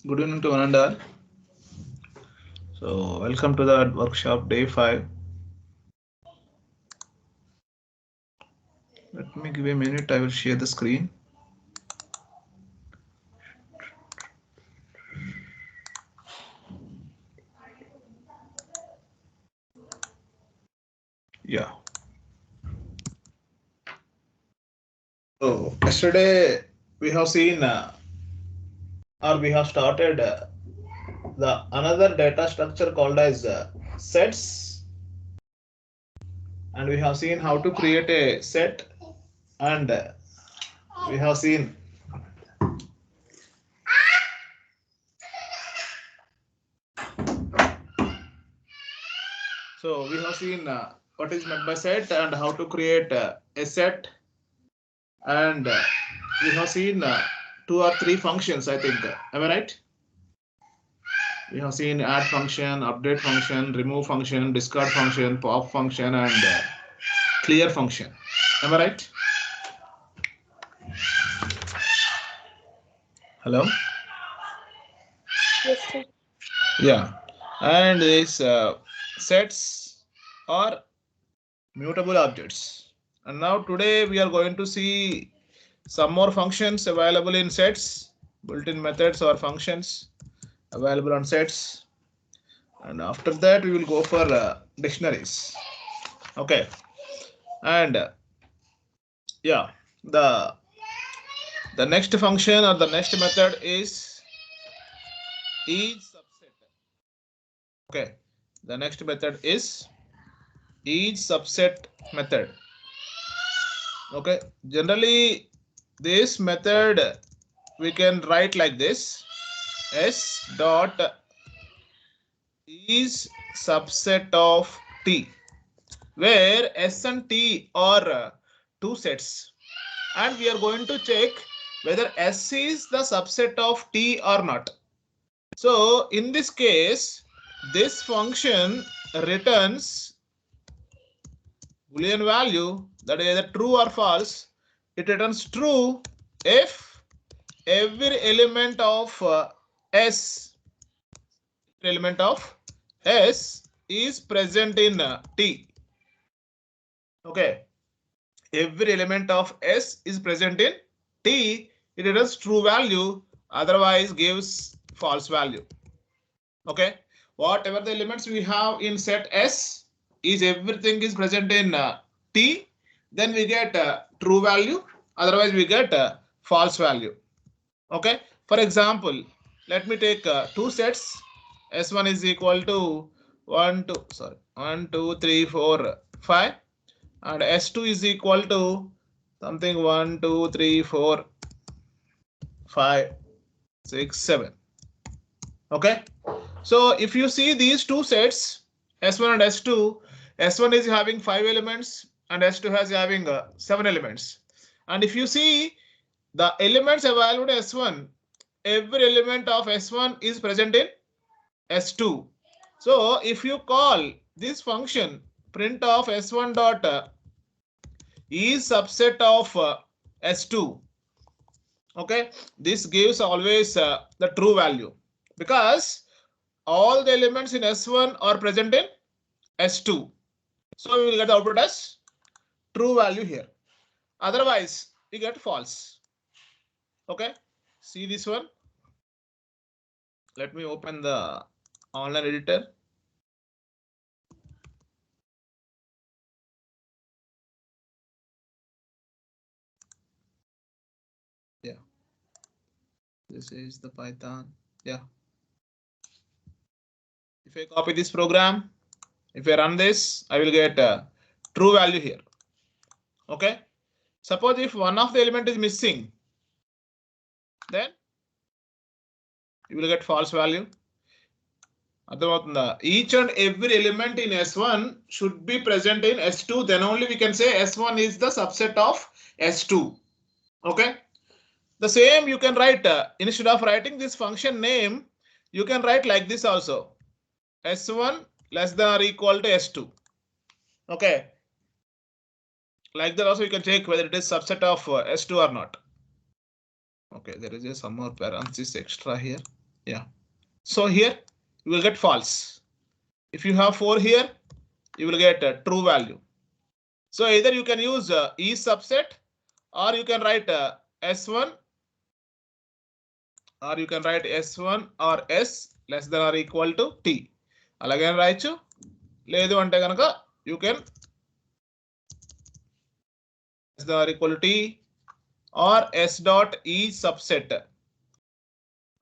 Good evening to one and all. So, welcome to the workshop day 5. Let me give a minute. I will share the screen. Yeah. So, yesterday we have seen or we have started the another data structure called as sets, and we have seen how to create a set, and we have seen what is meant by set and how to create a set, and we have seen two or three functions, I think. Am I right? We have seen add function, update function, remove function, discard function, pop function, and clear function. Am I right? Hello? Yes, sir. Yeah. And these sets are mutable objects. And now today we are going to see some more functions available in sets, built-in methods or functions available on sets. And after that we will go for dictionaries. Okay. And yeah, the the next function or the next method is subset. Okay. The next method is subset method. Okay. Generally, this method we can write like this: s dot is subset of t, where s and t are two sets, and we are going to check whether s is the subset of t or not. So in this case, this function returns Boolean value that is either true or false. It returns true if every element of S is present in T. Okay, every element of S is present in T. It returns true value, otherwise gives false value. Okay, whatever the elements we have in set S is everything is present in T, then we get true value, otherwise we get false value. Okay, for example, let me take two sets. S1 is equal to 1 2 3 4 5, and S2 is equal to something 1 2 3 4 5 6 7. Okay, so if you see these two sets, S1 and S2, S1 is having 5 elements and S2 has having 7 elements. And if you see the elements available in S1, every element of S1 is present in S2. So if you call this function print of S1 dot is subset of S2, okay, this gives always the true value, because all the elements in S1 are present in S2. So we will get the output as true value here. Otherwise, we get false. Okay, see this one. Let me open the online editor. Yeah, this is the Python. Yeah. If I copy this program, if I run this, I will get true value here. Okay. Suppose if one of the element is missing, then you will get false value. Each and every element in S1 should be present in S2. Then only we can say S1 is the subset of S2. Okay. The same you can write instead of writing this function name, you can write like this also: S1 less than or equal to S2. Okay. Like that also you can check whether it is subset of S2 or not. Okay, there is some more parenthesis extra here. Yeah. So here you will get false. If you have 4 here, you will get a true value. So either you can use E subset, or you can write S1, or you can write S1 or S less than or equal to T. అలాగే రాయొచ్చు. లేదు అంటే కనుక you can less than or equal to T or S dot E subset.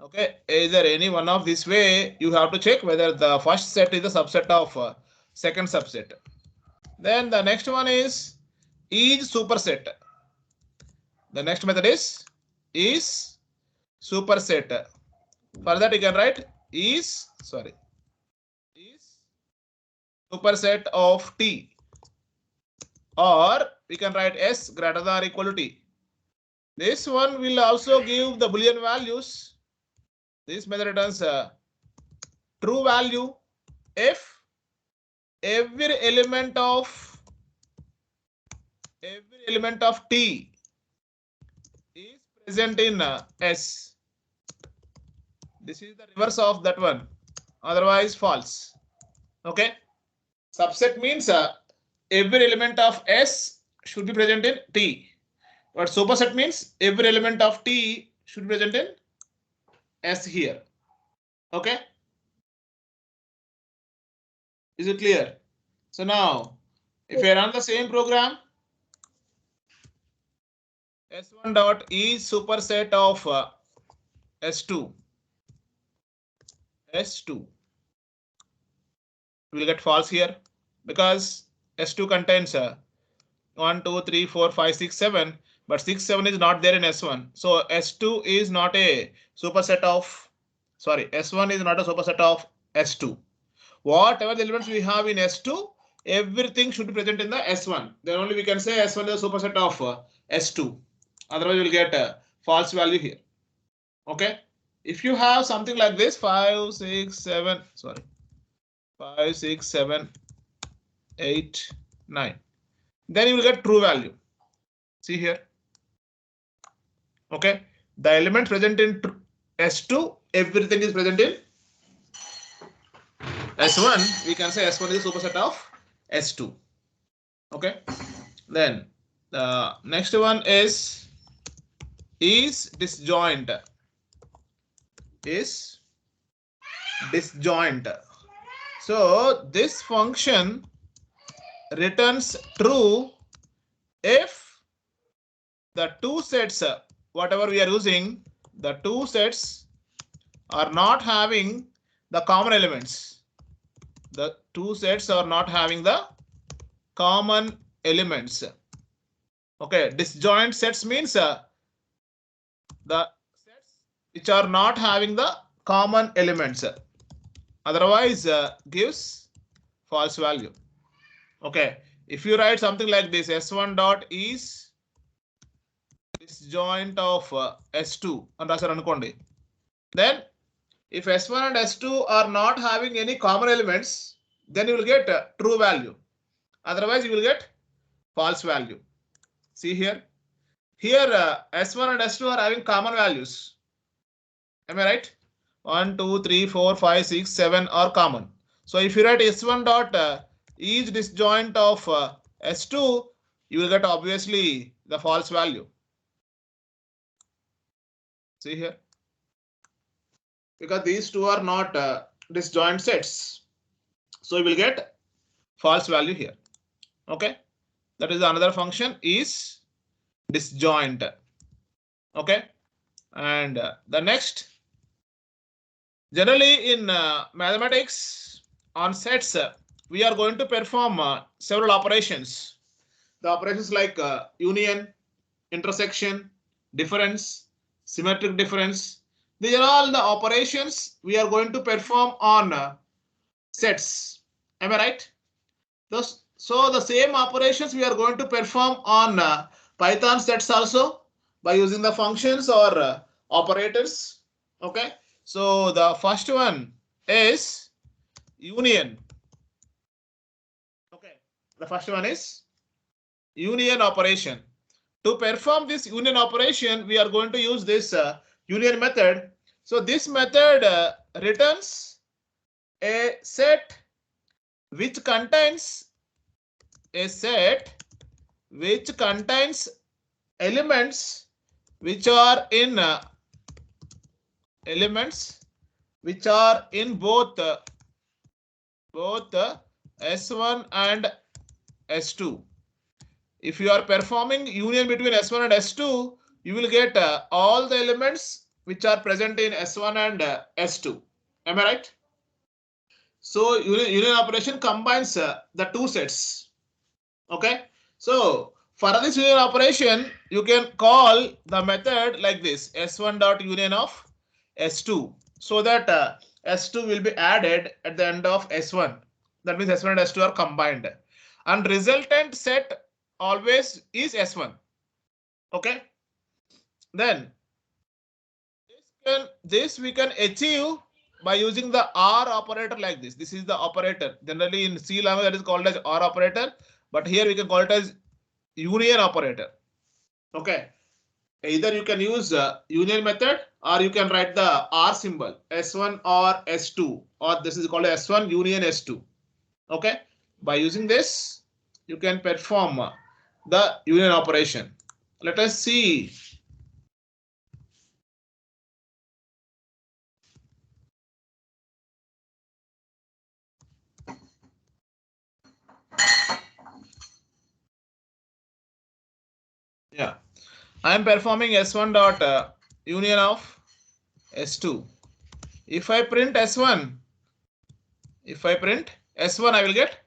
Okay, either any one of this way you have to check whether the first set is a subset of second subset. Then the next one is superset. The next method is superset. For that you can write is superset of T, or we can write S greater than or equal to T. This one will also give the Boolean values. This method returns a true value if every element of T is present in S. This is the reverse of that one. Otherwise false. Okay. Subset means every element of S should be present in T. But superset means every element of T should be present in S here. Okay. Is it clear? So now, if I run the same program, S1 dot is superset of S2. S2 will get false here because S2 contains 1, 2, 3, 4, 5, 6, 7, but 6, 7 is not there in S1. So S2 is not a superset of, S1 is not a superset of S2. Whatever the elements we have in S2, everything should be present in the S1. Then only we can say S1 is a superset of S2. Otherwise, we will get a false value here. Okay. If you have something like this, 5, 6, 7, 5, 6, 7, 8, 9, then you will get true value. See here. Okay. The element present in S2, everything is present in S1. We can say S1 is a superset of S2. Okay. Then the next one is disjoint. So this function returns true if the two sets, whatever we are using, the two sets are not having the common elements. The two sets are not having the common elements. Okay, disjoint sets means the sets which are not having the common elements. Otherwise gives false value. Okay, if you write something like this, S1 dot is disjoint of S2 and anukondi. Then if S1 and S2 are not having any common elements, then you will get true value. Otherwise you will get false value. See here. Here S1 and S2 are having common values. Am I right? 1, 2, 3, 4, 5, 6, 7 are common. So if you write S1 dot is disjoint of S2, you will get obviously the false value. See here. Because these two are not disjoint sets. So you will get false value here. Okay. That is another function is disjoint. Okay. And the next, generally in mathematics on sets, we are going to perform several operations. The operations like union, intersection, difference, symmetric difference. These are all the operations we are going to perform on sets. Am I right? So the same operations we are going to perform on Python sets also by using the functions or operators. Okay. So the first one is union. Okay. The first one is union operation. To perform this union operation, we are going to use this union method. So this method returns a set which contains elements which are in both S1 and S2. If you are performing union between S1 and S2, you will get all the elements which are present in S1 and S2. Am I right? So union operation combines the two sets. Okay. So for this union operation, you can call the method like this: S1 dot union of S2, so that S2 will be added at the end of S1. That means S1 and S2 are combined, and resultant set always is S1. Okay. Then this we can achieve by using the OR operator like this. This is the operator. Generally in C language that is called as OR operator, but here we can call it as union operator. Okay. Either you can use union method, or you can write the R symbol, S1 or S2, or this is called S1 union S2. Okay. By using this, you can perform the union operation. Let us see. Yeah, I am performing S1 dot union of S2. If I print S1, I will get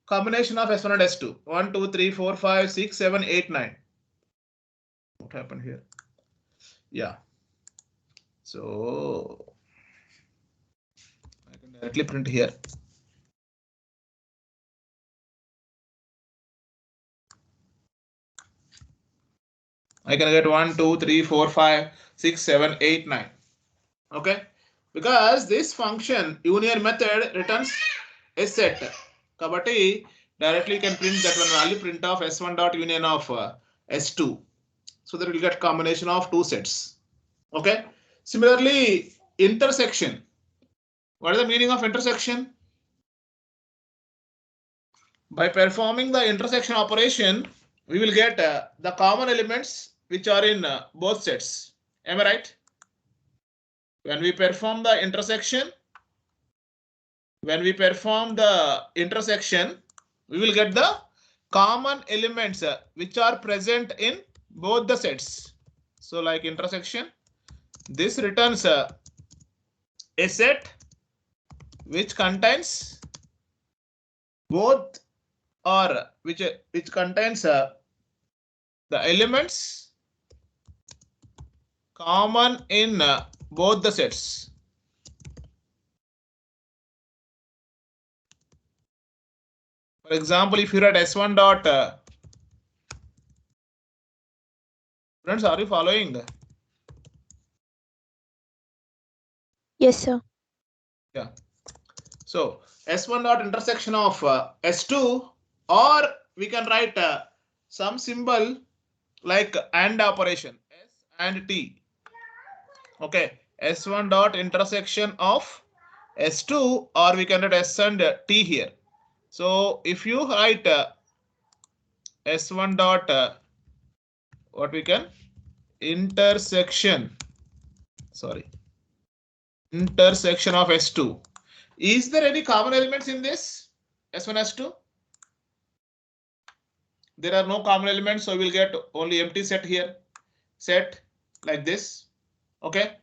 combination of S1 and S2. 1, 2, 3, 4, 5, 6, 7, 8, 9. What happened here? Yeah. So I can directly print here. I can get 1, 2, 3, 4, 5, 6, 7, 8, 9. Okay. Because this function union method returns a set. Kabatti directly can print that one value, print of S1 dot union of S2. So that we will get combination of two sets. Okay. Similarly, intersection. What is the meaning of intersection? By performing the intersection operation, we will get the common elements which are in both sets. Am I right? When we perform the intersection, we will get the common elements which are present in both the sets. So like intersection, this returns a set which contains both, or which contains the elements common in both the sets. For example, if you write S1 dot, friends, are you following? Yes, sir. Yeah. So S1 dot intersection of S2, or we can write some symbol like AND operation, S and T. Okay, S1 dot intersection of S2, or we can write S and T here. So if you write S1 dot what we can intersection of S2. Is there any common elements in this S1 S2? There are no common elements, so we'll get only empty set here. Set like this. Okay.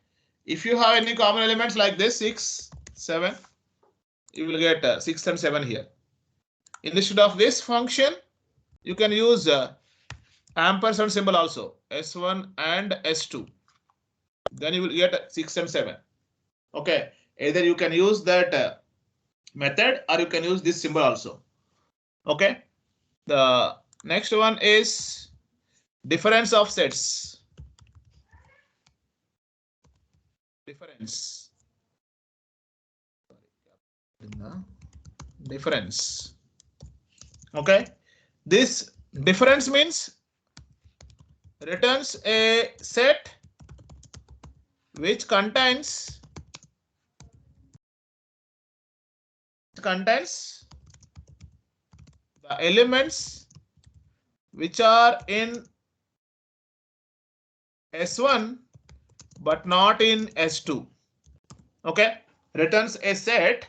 If you have any common elements like this, 6, 7, you will get 6 and 7 here. Instead of this function, you can use ampersand symbol also, S1 and S2. Then you will get 6 and 7. Okay. Either you can use that method, or you can use this symbol also. Okay. The next one is difference of sets. Difference. Okay. This difference means returns a set which contains the elements which are in S1 but not in S2. Okay, returns a set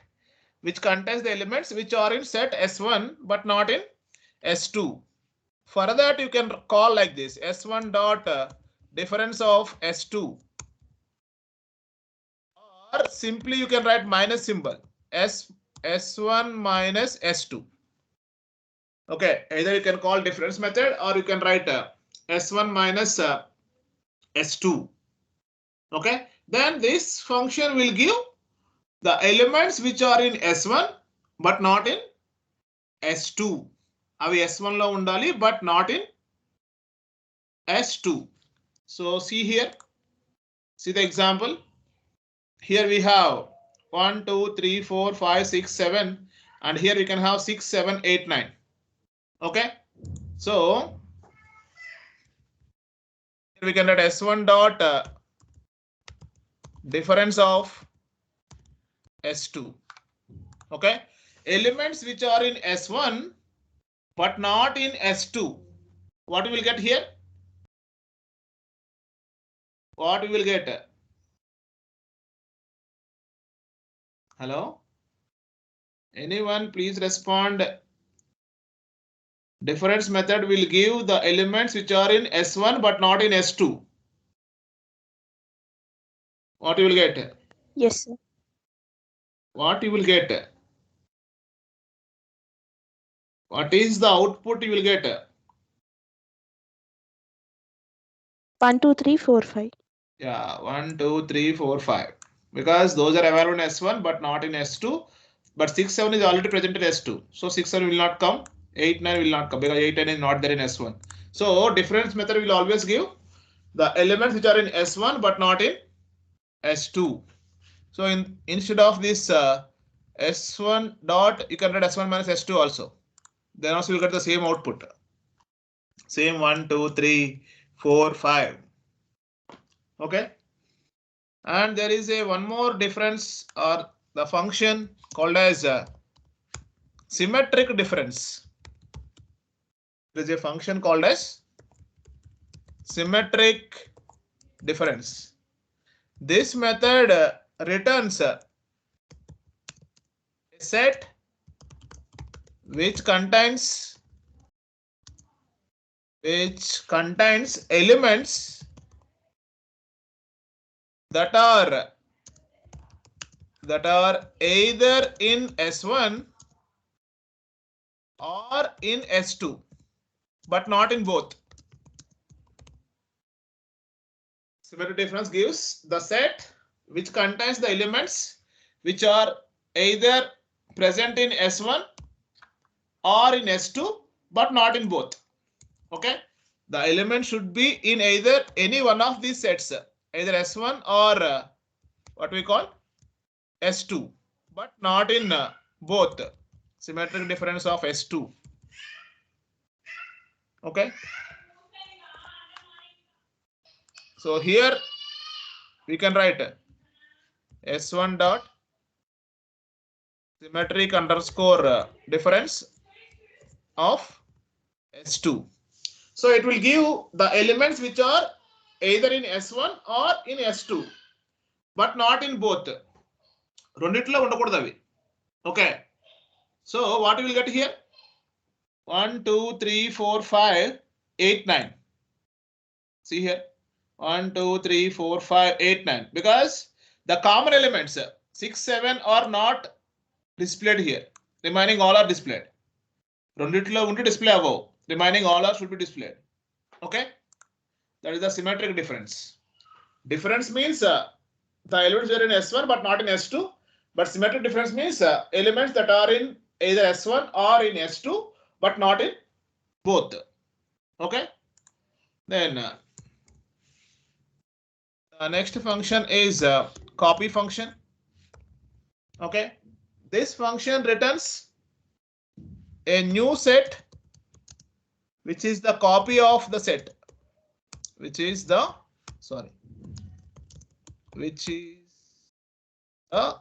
which contains the elements which are in set S1 but not in S2. For that you can call like this: S1 dot difference of S2, or simply you can write minus symbol S1 minus S2. Okay, either you can call difference method or you can write S1 minus S2. Okay, then this function will give the elements which are in S1 but not in S2. Avi S1 lo undali but not in S2. So see here, see the example. Here we have 1, 2, 3, 4, 5, 6, 7, and here we can have 6, 7, 8, 9. Okay, so here we can write S1 dot difference of S2. Okay, elements which are in S1 but not in S2. What we will get here? What we will get? Hello? Anyone please respond. Difference method will give the elements which are in S1 but not in S2. What you will get? Yes, sir. What you will get? What is the output you will get? 1, 2, 3, 4, 5. Yeah, 1, 2, 3, 4, 5. Because those are available in S1 but not in S2. But 6, 7 is already present in S2. So 6, 7 will not come. 8, 9 will not come because 8, 9 is not there in S1. So difference method will always give the elements which are in S1 but not in S2. So instead of this S1 dot, you can write S1 minus S2 also. Then also you get the same output. Same 1, 2, 3, 4, 5. Okay. And there is a one more difference or the function called as symmetric difference. There is a function called as symmetric difference. This method returns a set which contains elements that are either in S1 or in S2 but not in both. Symmetric difference gives the set which contains the elements which are either present in S1 or in S2 but not in both. Okay, the element should be in either any one of these sets, either S1 or what we call S2, but not in both. Symmetric difference of S2. Okay, so here we can write S1 dot symmetric underscore difference of S2. So it will give the elements which are either in S1 or in S2 but not in both. రెండిట్లో ఉండకూడదు అవి. Okay, so what we will get here? 1, 2, 3, 4, 5, 8, 9. See here, 1, 2, 3, 4, 5, 8, 9. Because the common elements 6, 7 are not displayed here. Remaining all are displayed. రెండిట్లో ఉండి display అవ్వవు. Remaining all are should be displayed. Okay, that is the symmetric difference. Difference means the elements are in S1 but not in S2. But symmetric difference means elements that are in either S1 or in S2 but not in both. Okay, then the next function is copy function. Okay, this function returns a new set which is the copy of the set, which is the which is a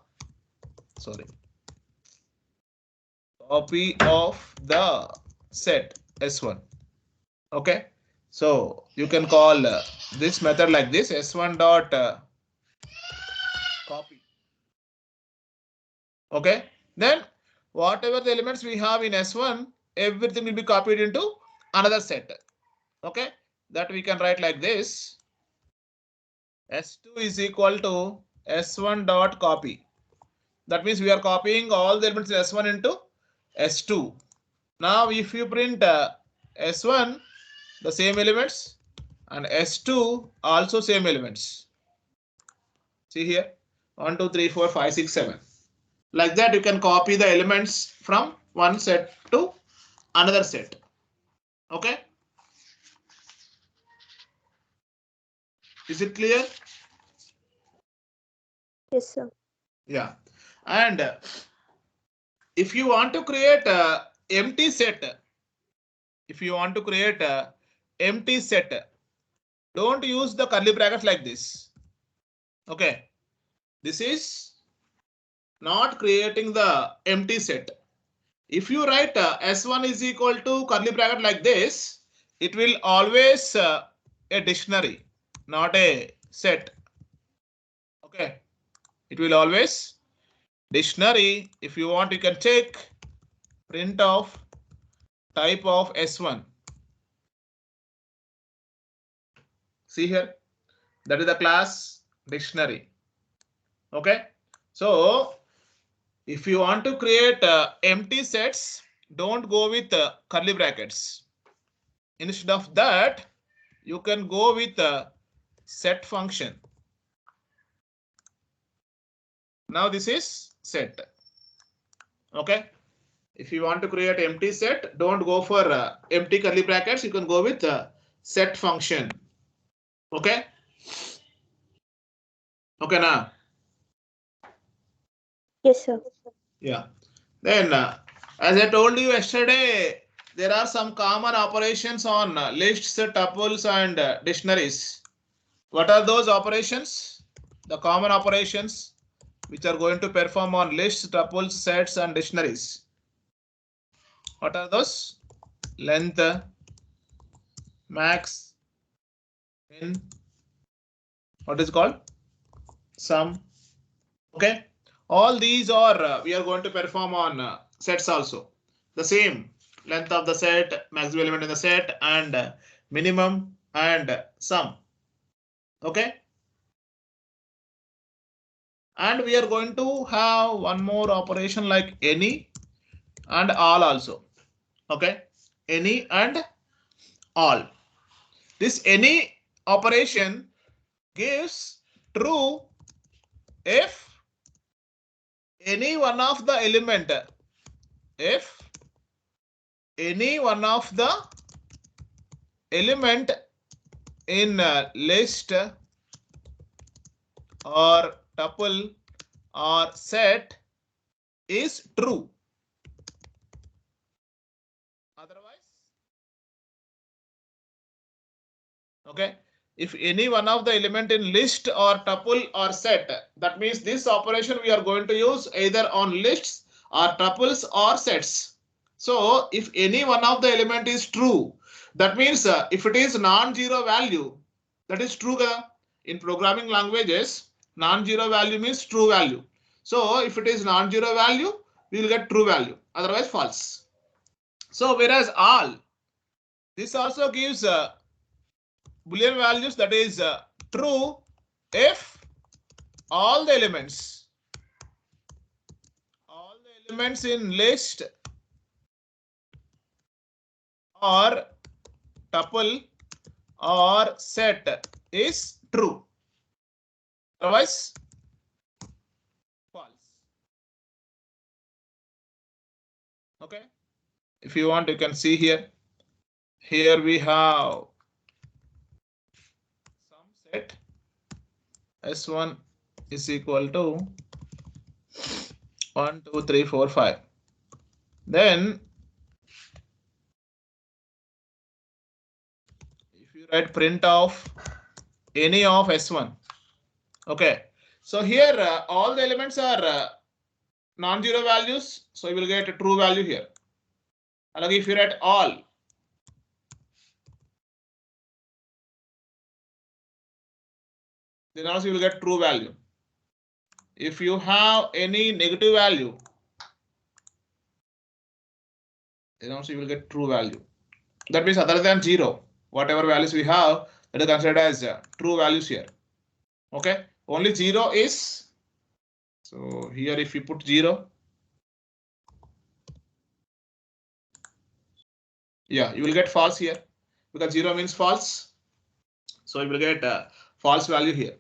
copy of the set S1. Okay, so you can call this method like this: S1 dot copy. Okay, then whatever the elements we have in S1, everything will be copied into another set. Okay, that we can write like this: S2 is equal to S1 dot copy. That means we are copying all the elements in S1 into S2. Now, if you print S1, the same elements, and S2 also same elements. See here, 1, 2, 3, 4, 5, 6, 7. Like that, you can copy the elements from one set to another set. Okay, is it clear? Yes, sir. Yeah, and if you want to create a empty set, don't use the curly brackets like this. Okay, this is not creating the empty set. If you write S1 is equal to curly bracket like this, it will always a dictionary, not a set. Okay, it will always dictionary. If you want, you can check print of type of S1. See here, that is the class dictionary. Okay, so if you want to create empty sets, don't go with curly brackets. Instead of that, you can go with set function. Now this is set. Okay, if you want to create empty set, don't go for empty curly brackets. You can go with set function. Okay, okay now. Yes, sir. Yeah, then as I told you yesterday, there are some common operations on lists, tuples, and dictionaries. What are those operations? The common operations which are going to perform on lists, tuples, sets, and dictionaries. What are those? Length, max, min, what is called? Sum. Okay. All these are we are going to perform on sets also. The same length of the set, maximum element in the set, and minimum and sum. Okay. And we are going to have one more operation like any and all also. Okay. Any and all. This any operation gives true if any one of the element, if any one of the element in list or tuple or set is true. Otherwise, okay, if any one of the element in list or tuple or set, that means this operation we are going to use either on lists or tuples or sets. So if any one of the element is true, that means if it is non-zero value, that is true. In programming languages, non-zero value means true value. So if it is non-zero value, we will get true value, otherwise false. So whereas all, this also gives Boolean values, that is true if all the elements in list or tuple or set is true, otherwise false. Okay, if you want, you can see here. Here we have some set S1 is equal to 1, 2, 3, 4, 5. Then if you write print of any of S1, Okay, so here all the elements are non-zero values, so you will get a true value here. And if you write all, then also you will get true value. If you have any negative value, then also you will get true value. That means other than 0, whatever values we have, that is considered as true values here. Okay, only 0 is, so here if you put 0, yeah, you will get false here because 0 means false. So you will get a false value here.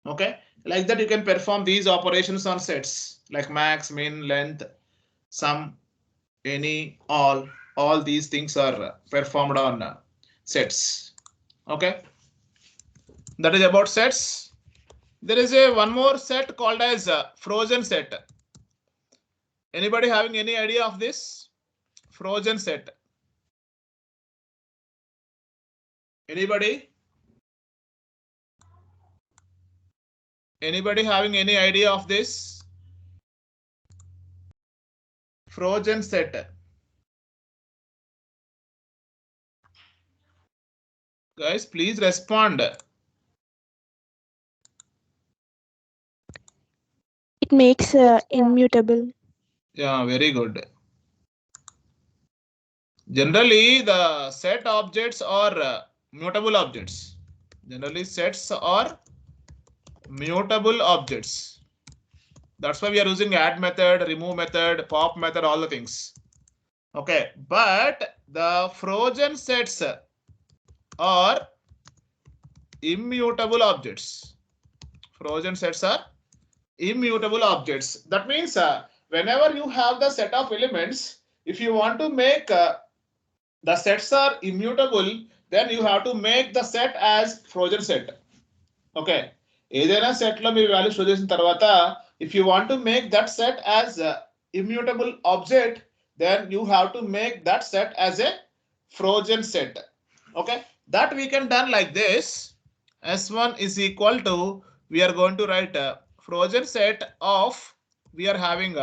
Okay, like that you can perform these operations on sets like max, min, length, sum, any, all these things are performed on sets. Okay, that is about sets. There is a one more set called as frozen set. Anybody having any idea of this frozen set? Anybody? Anybody having any idea of this frozen set? Guys, please respond. It makes immutable. Yeah, very good. Generally, the set objects are mutable objects. Generally, sets are mutable objects. That's why we are using add method, remove method, pop method, all the things. Okay, but the frozen sets are immutable objects. Frozen sets are immutable objects. That means whenever you have the set of elements, if you want to make the sets are immutable, then you have to make the set as frozen set. Okay, ఏదైనా set లో మీరు value store చేసిన తర్వాత if you want to make that set as immutable object, then you have to make that set as a frozen set. Okay, that we can done like this. S1 is equal to, we are going to write a frozen set of, we are having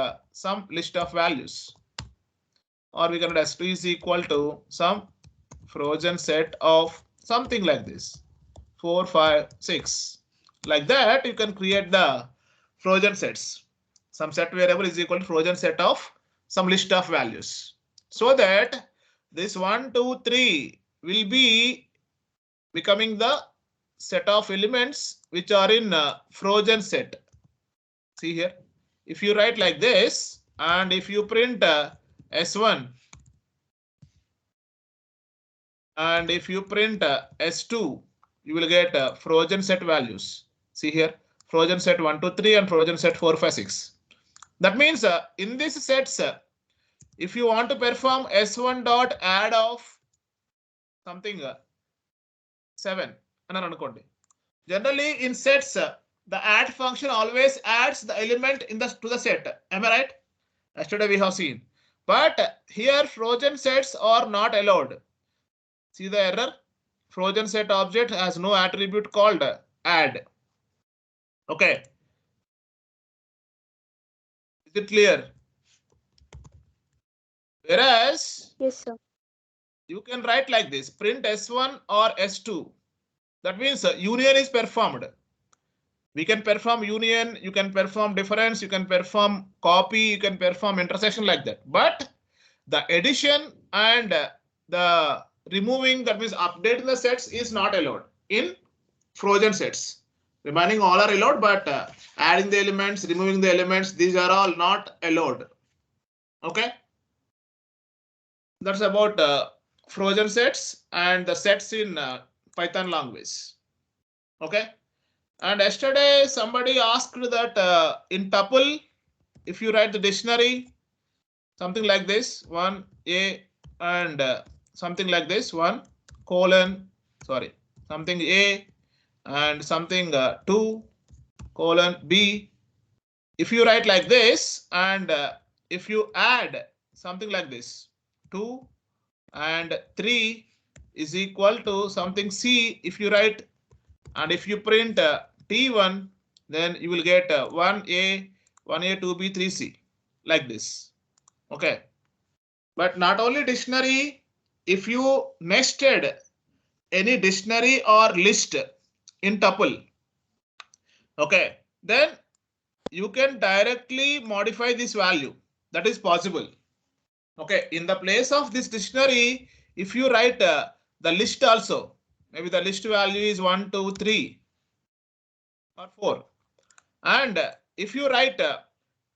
some list of values, or we can write S2 is equal to some frozen set of something like this, 4, 5, 6. Like that, you can create the frozen sets. Some set variable is equal to frozen set of some list of values. So that this 1, 2, 3 will be becoming the set of elements which are in frozen set. See here, if you write like this and if you print S1 and if you print S2, you will get frozen set values. See here, frozen set 1, 2, 3 and frozen set 4, 5, 6. That means in this sets, if you want to perform S1 dot add of something 7, generally in sets, the add function always adds the element in the to the set. Am I right? Yesterday we have seen. But here frozen sets are not allowed. See the error? Frozen set object has no attribute called add. Okay. Is it clear? Whereas, Yes, sir. you can write like this, print S1 or S2. That means union is performed. We can perform union, you can perform difference, you can perform copy, you can perform intersection like that. But the addition and the removing, that means updating the sets, is not allowed in frozen sets. Remaining all are allowed, but adding the elements, removing the elements, these are all not allowed. Okay, that's about frozen sets and the sets in Python language. Okay, and yesterday somebody asked that in tuple, if you write the dictionary, something like this, 1a and something like this, 1 colon, sorry, something a and something 2 colon b. If you write like this and if you add something like this, 2 and 3 is equal to something c, if you write, and if you print T1, then you will get 1A, 1A, 2B, 3C, like this. Okay. But not only dictionary, if you nested any dictionary or list in tuple, okay, then you can directly modify this value. That is possible. Okay, in the place of this dictionary, if you write the list also, maybe the list value is 1, 2, 3 or 4. And if you write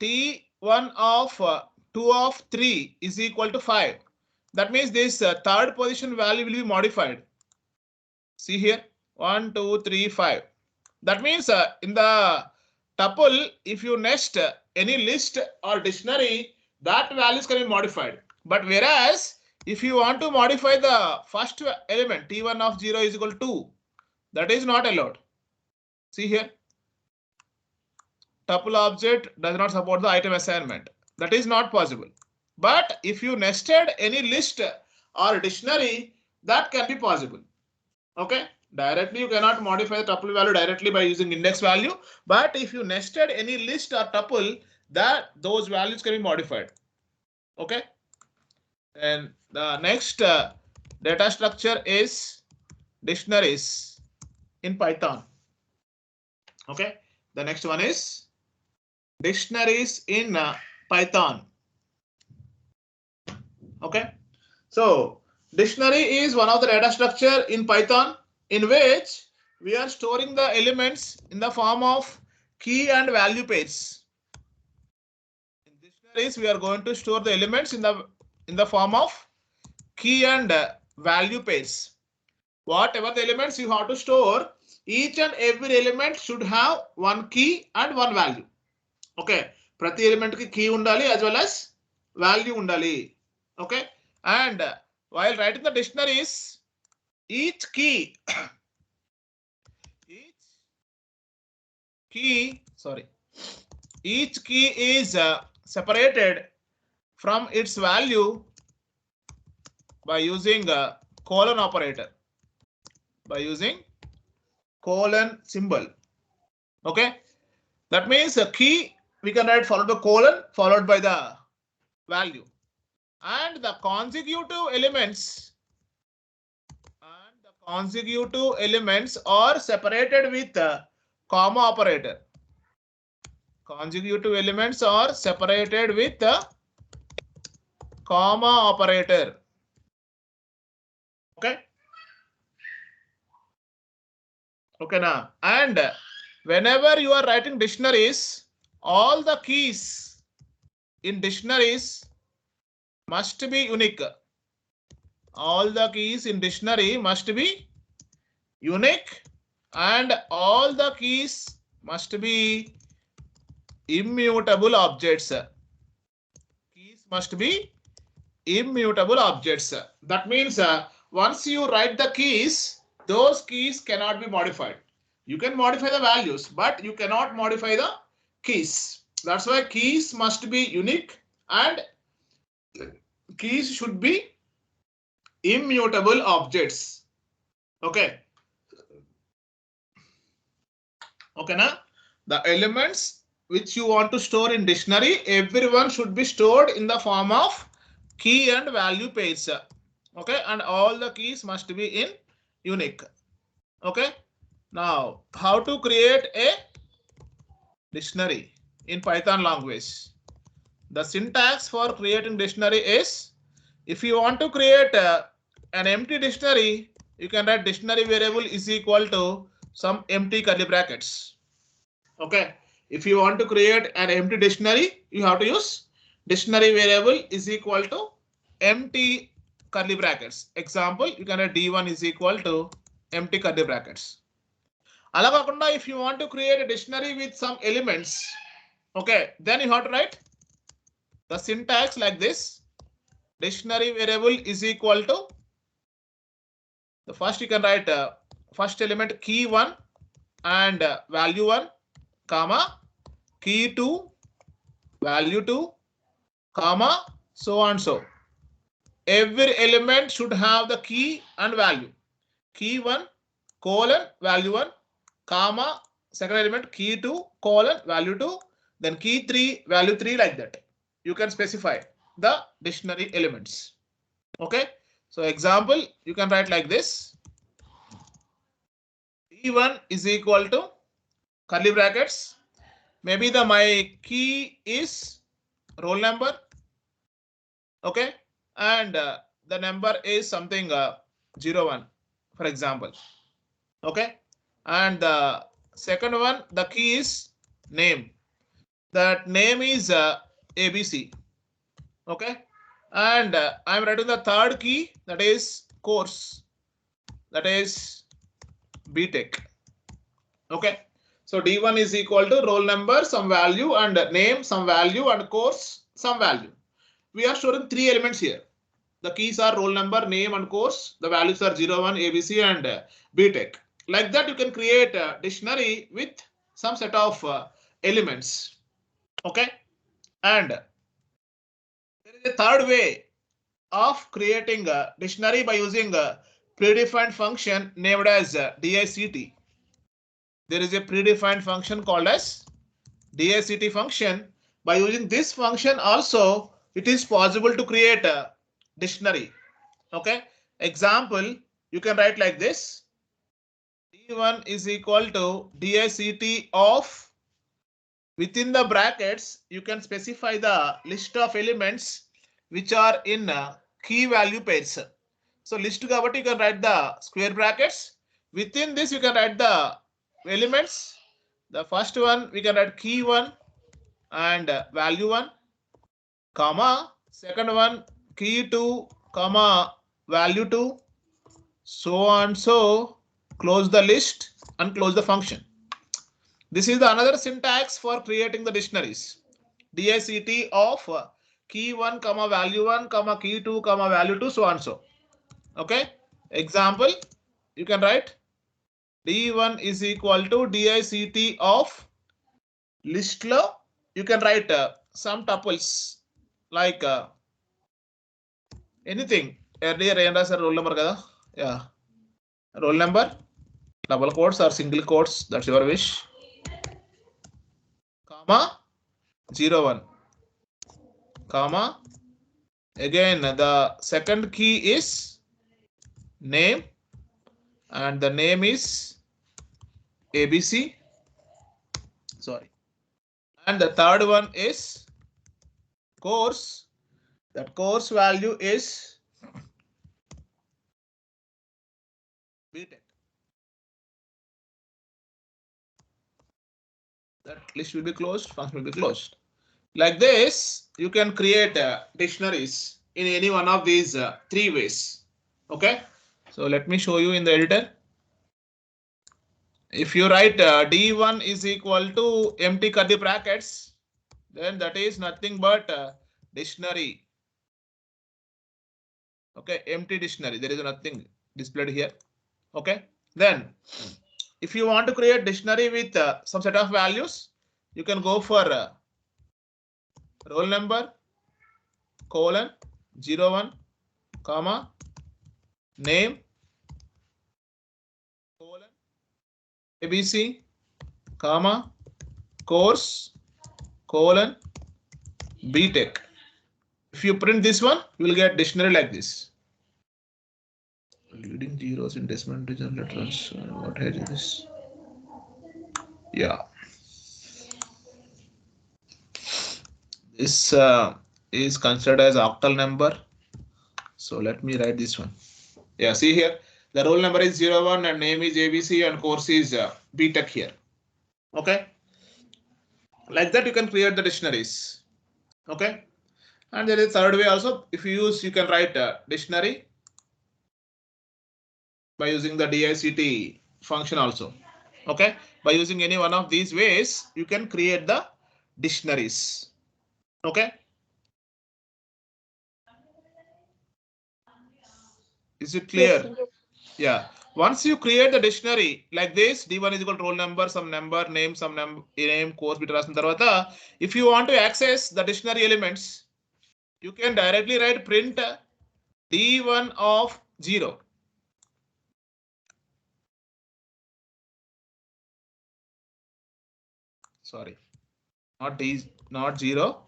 T1 of 2 of 3 is equal to 5, that means this third position value will be modified. See here, 1, 2, 3, 5. That means in the tuple, if you nest any list or dictionary, that values can be modified. But whereas if you want to modify the first element, T1 of 0 is equal to 2, that is not allowed. See here, tuple object does not support the item assignment. That is not possible. But if you nested any list or dictionary, that can be possible. Okay, directly you cannot modify the tuple value directly by using index value, but if you nested any list or tuple, that those values can be modified. Okay, and the next data structure is dictionaries in Python. Okay, the next one is dictionaries in Python. Okay, so dictionary is one of the data structure in Python in which we are storing the elements in the form of key and value pairs. In dictionaries, we are going to store the elements in the form of key and value pairs. Whatever the elements you have to store, each and every element should have one key and one value. Okay, prati element ki key undali as well as value undali. Okay, and while writing the dictionaries, each key is separated from its value by using a colon operator, by using colon symbol. Okay, that means a key we can write followed by colon followed by the value, and the consecutive elements are separated with a comma operator. Consecutive elements are separated with the comma operator. Okay. Okay now, and whenever you are writing dictionaries, all the keys in dictionaries must be unique. All the keys in dictionary must be unique, and all the keys must be immutable objects. Keys must be immutable objects. That means once you write the keys, those keys cannot be modified. You can modify the values, but you cannot modify the keys. That's why keys must be unique and keys should be immutable objects. Okay. Okay, now the elements which you want to store in dictionary, everyone should be stored in the form of key and value pairs. Okay, and all the keys must be in unique. Okay, now how to create a dictionary in Python language? The syntax for creating dictionary is, if you want to create an empty dictionary, you can write dictionary variable is equal to some empty curly brackets. Okay, if you want to create an empty dictionary, you have to use dictionary variable is equal to empty curly brackets. Example, you can write D1 is equal to empty curly brackets. Ala kakunda, if you want to create a dictionary with some elements, okay, then you have to write the syntax like this. Dictionary variable is equal to, the first you can write first element key 1 and value 1, comma, key 2, value 2, comma, so on so. Every element should have the key and value. Key 1, colon, value 1, comma, second element key 2 colon value 2, then key 3 value 3, like that. You can specify the dictionary elements. Okay. So example, you can write like this. D1 is equal to curly brackets. Maybe my key is roll number. Okay. And the number is something 01, for example. Okay. And the second one, the key is name. That name is ABC. Okay. And I'm writing the third key, that is course, that is BTech. Okay. So D1 is equal to roll number, some value, and name, some value, and course, some value. We are storing three elements here. The keys are roll number, name, and course. The values are 01, ABC, and BTech. Like that, you can create a dictionary with some set of elements. Okay. And there is a third way of creating a dictionary by using a predefined function named as DICT. There is a predefined function called as DICT function. By using this function also, it is possible to create a dictionary. Okay. Example, you can write like this. D1 is equal to DICT of, within the brackets, you can specify the list of elements which are in key value pairs. So list kabatti you can write the square brackets. Within this you can write the elements. The first one we can write key 1 and value 1, comma. Second one key 2, comma value 2, so on. So close the list and close the function. This is the another syntax for creating the dictionaries. DICT of key 1, comma value 1, comma key 2, comma value 2, so on. So okay. Example, you can write D1 is equal to DICT of list lo. You can write some tuples like anything. Earlier roll number kada. Yeah. Roll number, double quotes or single quotes, that's your wish. Comma 01, comma. Again, the second key is name, and the name is ABC. Sorry. And the third one is course. That course value is BTech. That list will be closed, function will be closed. Like this, you can create dictionaries in any one of these three ways. Okay. So let me show you in the editor. If you write D1 is equal to empty curly brackets, then that is nothing but dictionary. Okay, empty dictionary. There is nothing displayed here. Okay. Then if you want to create dictionary with some set of values, you can go for roll number, colon 01, comma name, colon ABC, comma course, colon BTech. If you print this one, you will get dictionary like this. Leading zeros in decimal digit letters. What is this? Yeah. This is considered as octal number. So let me write this one. Yeah, see here. The roll number is 01 and name is ABC and course is BTech here. Okay. Like that you can create the dictionaries. Okay. And there is a third way also. If you use, you can write a dictionary by using the DICT function also. Okay. By using any one of these ways, you can create the dictionaries. Okay. Is it clear? Yes, Yeah. Once you create the dictionary like this, D1 is equal to roll number, some number, name, some name, course, bit rasin tarvata. If you want to access the dictionary elements, you can directly write print D1 of 0. sorry, not 0.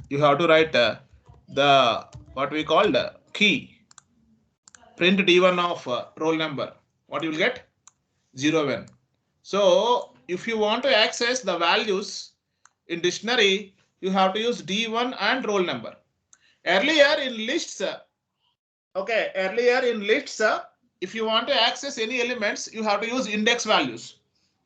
You have to write the what we call the key. Print D1 of roll number. What you will get? 0 1. So if you want to access the values in dictionary, you have to use D1 and roll number. Earlier in lists, if you want to access any elements, you have to use index values.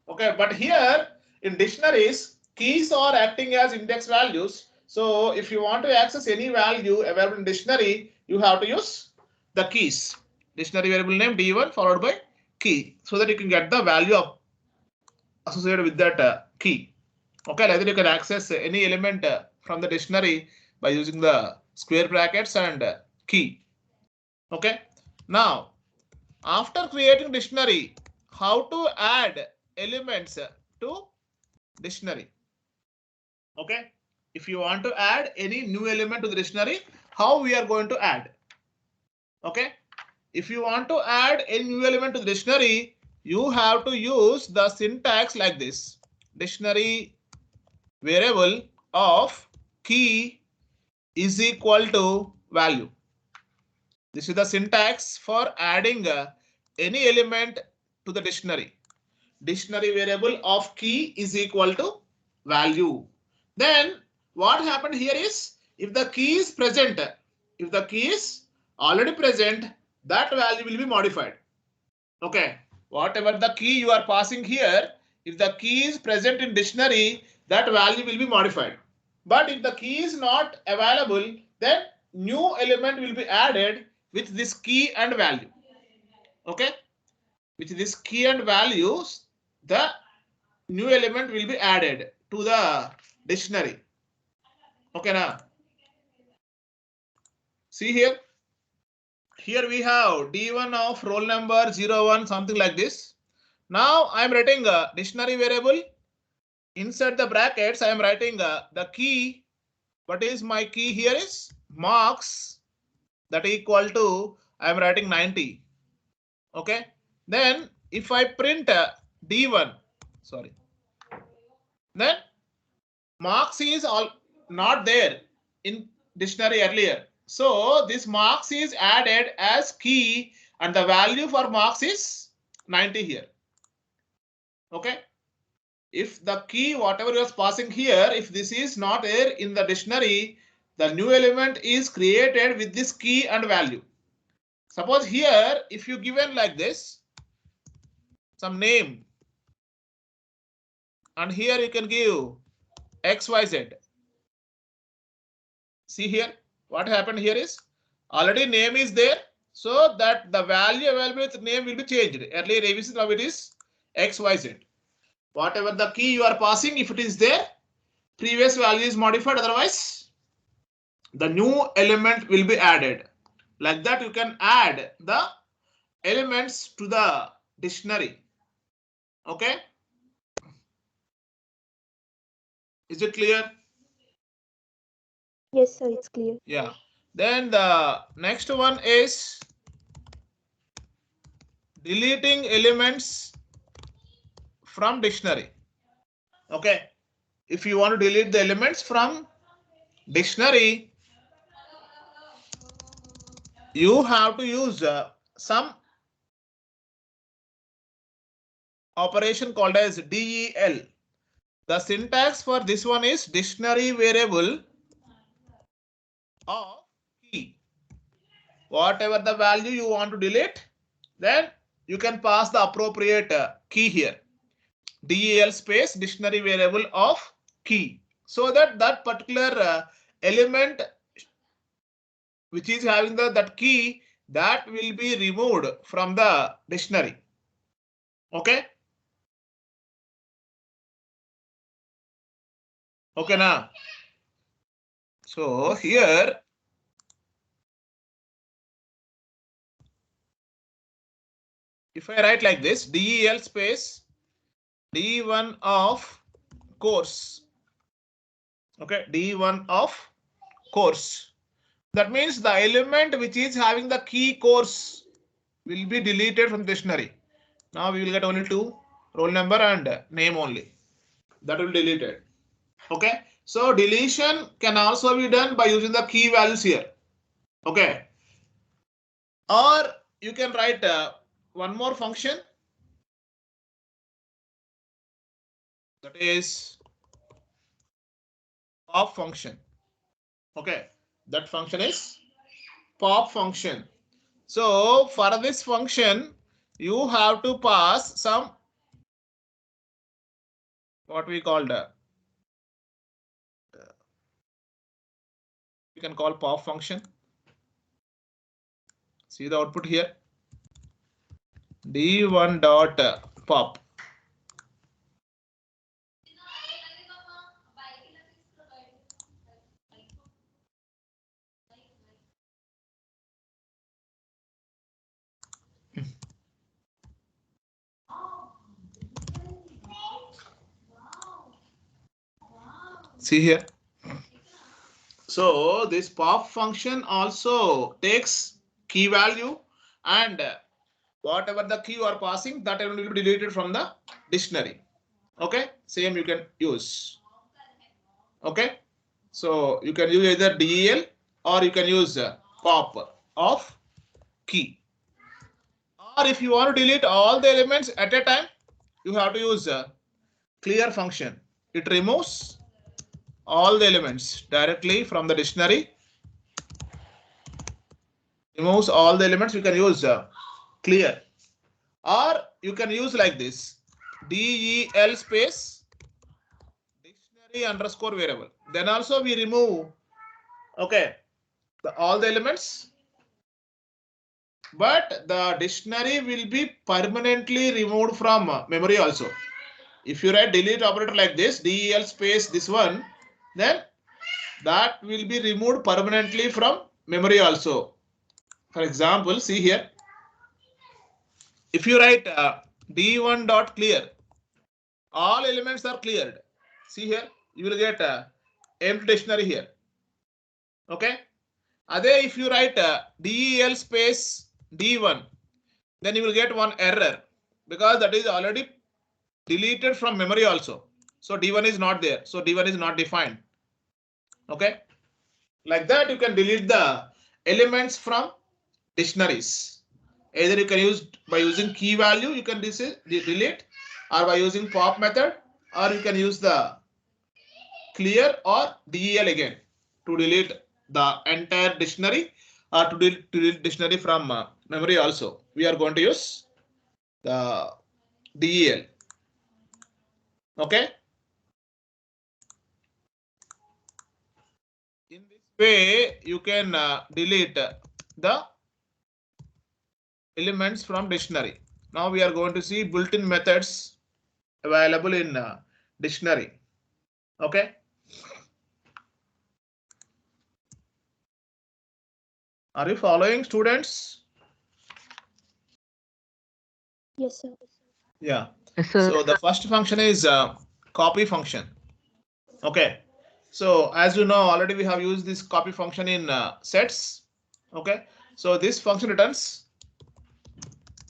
Okay, but here in dictionaries, keys are acting as index values. So if you want to access any value available in dictionary, you have to use the keys. Dictionary variable name D1 followed by key, so that you can get the value of associated with that key. Okay, either you can access any element from the dictionary by using the square brackets and key. Okay, now after creating dictionary, how to add elements to dictionary? Okay, if you want to add any new element to the dictionary, how we are going to add? Okay, if you want to add a new element to the dictionary, you have to use the syntax like this: dictionary variable of key is equal to value. This is the syntax for adding any element to the dictionary. Dictionary variable of key is equal to value. Then what happened here is, if the key is present, if the key is already present, that value will be modified. Okay, whatever the key you are passing here, if the key is present in dictionary, that value will be modified. But if the key is not available, then new element will be added with this key and value. Okay, with this key and values, the new element will be added to the dictionary. Okay, now see here. Here we have D1 of roll number 01, something like this. Now I am writing a dictionary variable. Inside the brackets, I am writing the key. What is my key here is marks, that equal to, I am writing 90. Okay. Then if I print D1, sorry, then marks is all not there in dictionary earlier. So this marks is added as key and the value for marks is 90 here. Okay. If the key, whatever you are passing here, if this is not there in the dictionary, the new element is created with this key and value. Suppose here, if you given like this, some name, and here you can give XYZ. See here, what happened here is already name is there, so that the value available with name will be changed. Earlier ABC, now it is XYZ. Whatever the key you are passing, if it is there, previous value is modified, otherwise the new element will be added. Like that, you can add the elements to the dictionary. Okay, is it clear? Yes, sir, it's clear. Yeah. Then the next one is deleting elements from dictionary. Okay, if you want to delete the elements from dictionary, you have to use some operation called as DEL. The syntax for this one is dictionary variable of key. Whatever the value you want to delete, then you can pass the appropriate key here. DEL space dictionary variable of key, so that that particular element which is having that key, that will be removed from the dictionary. Okay. Okay now. So here if I write like this, DEL space D1 of course. Okay, D1 of course. That means the element which is having the key course will be deleted from dictionary. Now we will get only two, roll number and name only. that will be deleted. Okay, so deletion can also be done by using the key values here. Okay, or you can write one more function, that is pop function. Okay, that function is pop function. So for this function, you have to pass some what we called you can call pop function. See the output here, d1 dot pop. See here. So this pop function also takes key value, and whatever the key you are passing, that will be deleted from the dictionary. Okay, same you can use. Okay, so you can use either del or you can use pop of key. Or if you want to delete all the elements at a time, you have to use clear function. It removes all the elements directly from the dictionary. Removes all the elements. You can use clear, or you can use like this, del space dictionary underscore variable. Then also we remove, okay, all the elements, but the dictionary will be permanently removed from memory also. If you write delete operator like this, del space this one, then that will be removed permanently from memory also. For example, see here, if you write d1 dot clear, all elements are cleared. See here, you will get empty dictionary here. Okay. Other if you write del space d1, then you will get one error because that is already deleted from memory also. So d1 is not there. So d1 is not defined. Okay. Like that, you can delete the elements from dictionaries. Either you can use by using key value, you can delete, or by using pop method, or you can use the clear or del again to delete the entire dictionary, or to delete dictionary from memory also. We are going to use the del. Okay. In this way, you can delete the elements from dictionary. Now we are going to see built-in methods available in dictionary. Okay. Are you following, students? Yes, sir. Yeah. Yes, sir. So the first function is copy function. Okay. So as you know, already we have used this copy function in sets. Okay. So this function returns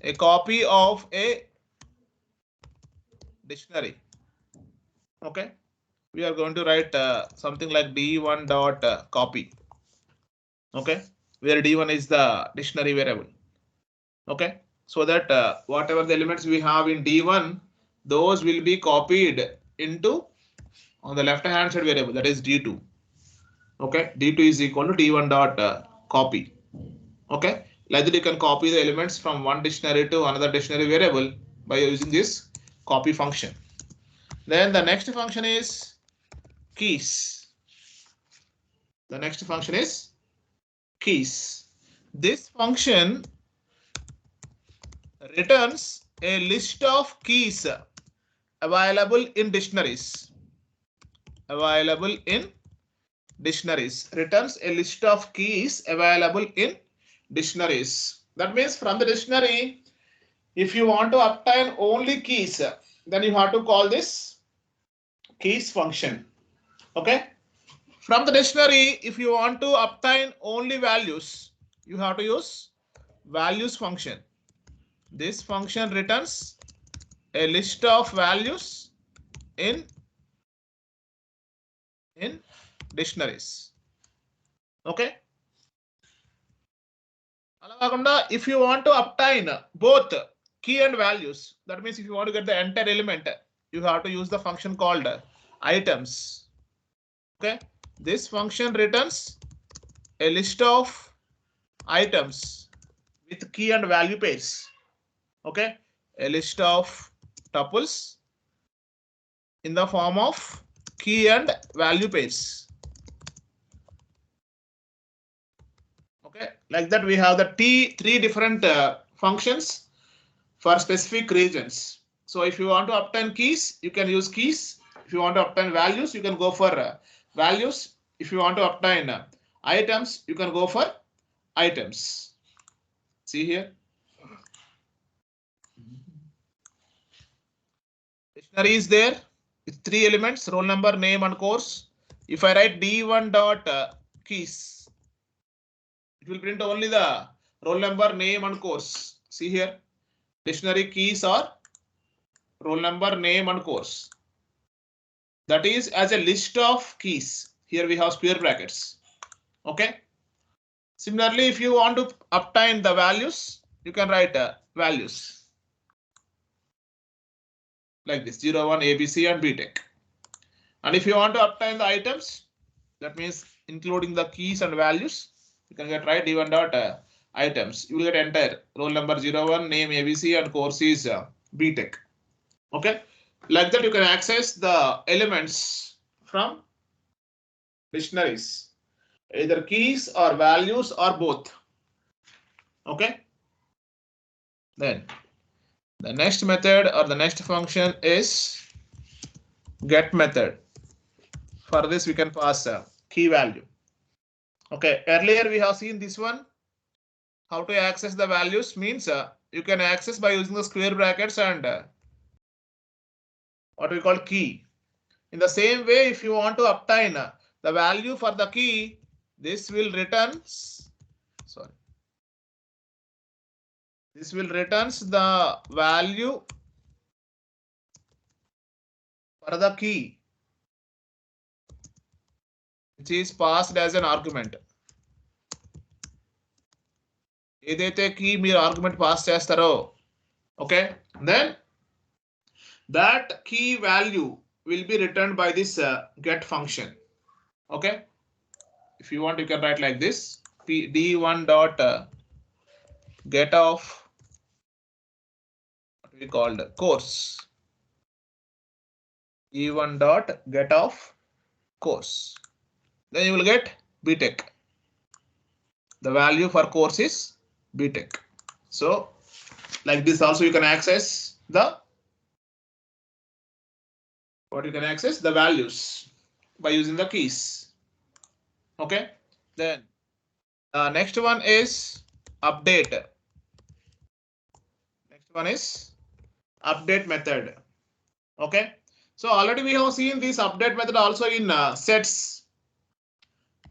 a copy of a dictionary. Okay. We are going to write something like d1 dot copy. Okay. Where d1 is the dictionary variable. Okay. So that whatever the elements we have in d1, those will be copied into on the left hand side variable, that is d2. Okay, d2 is equal to d1 dot copy. Okay, like that you can copy the elements from one dictionary to another dictionary variable by using this copy function. Then the next function is keys. The next function is keys. This function returns a list of keys available in dictionaries. Available in dictionaries. Returns a list of keys available in dictionaries. That means from the dictionary, if you want to obtain only keys, then you have to call this keys function. Okay. From the dictionary, if you want to obtain only values, you have to use values function. This function returns a list of values in in dictionaries. Okay. If you want to obtain both key and values, that means if you want to get the entire element, you have to use the function called items. Okay, this function returns a list of items with key and value pairs. Okay, a list of tuples in the form of key and value pairs. Okay, like that we have the three different functions for specific regions. So if you want to obtain keys, you can use keys. If you want to obtain values, you can go for values. If you want to obtain items, you can go for items. See here. Dictionary is there with 3 elements: roll number, name, and course. If I write d1 dot keys, it will print only the roll number, name, and course. See here. Dictionary keys are roll number, name, and course. That is as a list of keys. Here we have square brackets. Okay. Similarly, if you want to obtain the values, you can write values like this: 0, 1, ABC, and BTech. And if you want to obtain the items, that means including the keys and values, you can get right d1 dot items. You will get entire roll number 01, name ABC, and course is BTech. Okay. Like that, you can access the elements from dictionaries, either keys or values or both. Okay. Then the next method or the next function is get method. For this, we can pass a key value. Okay. Earlier we have seen this one. How to access the values means you can access by using the square brackets and what we call key. In the same way, if you want to obtain the value for the key, this will returns. Sorry. This will returns the value for the key, which is passed as an argument. ఏదైతే key మీరు argument pass చేస్తారో, okay, then that key value will be returned by this get function. Okay, if you want, you can write like this: d1 dot get of what we called course. d1 dot get of course. Then you will get BTech. The value for course is BTech. So like this also you can access the values by using the keys. Okay. Then next one is update. Next one is update method. Okay. So already we have seen this update method also in sets.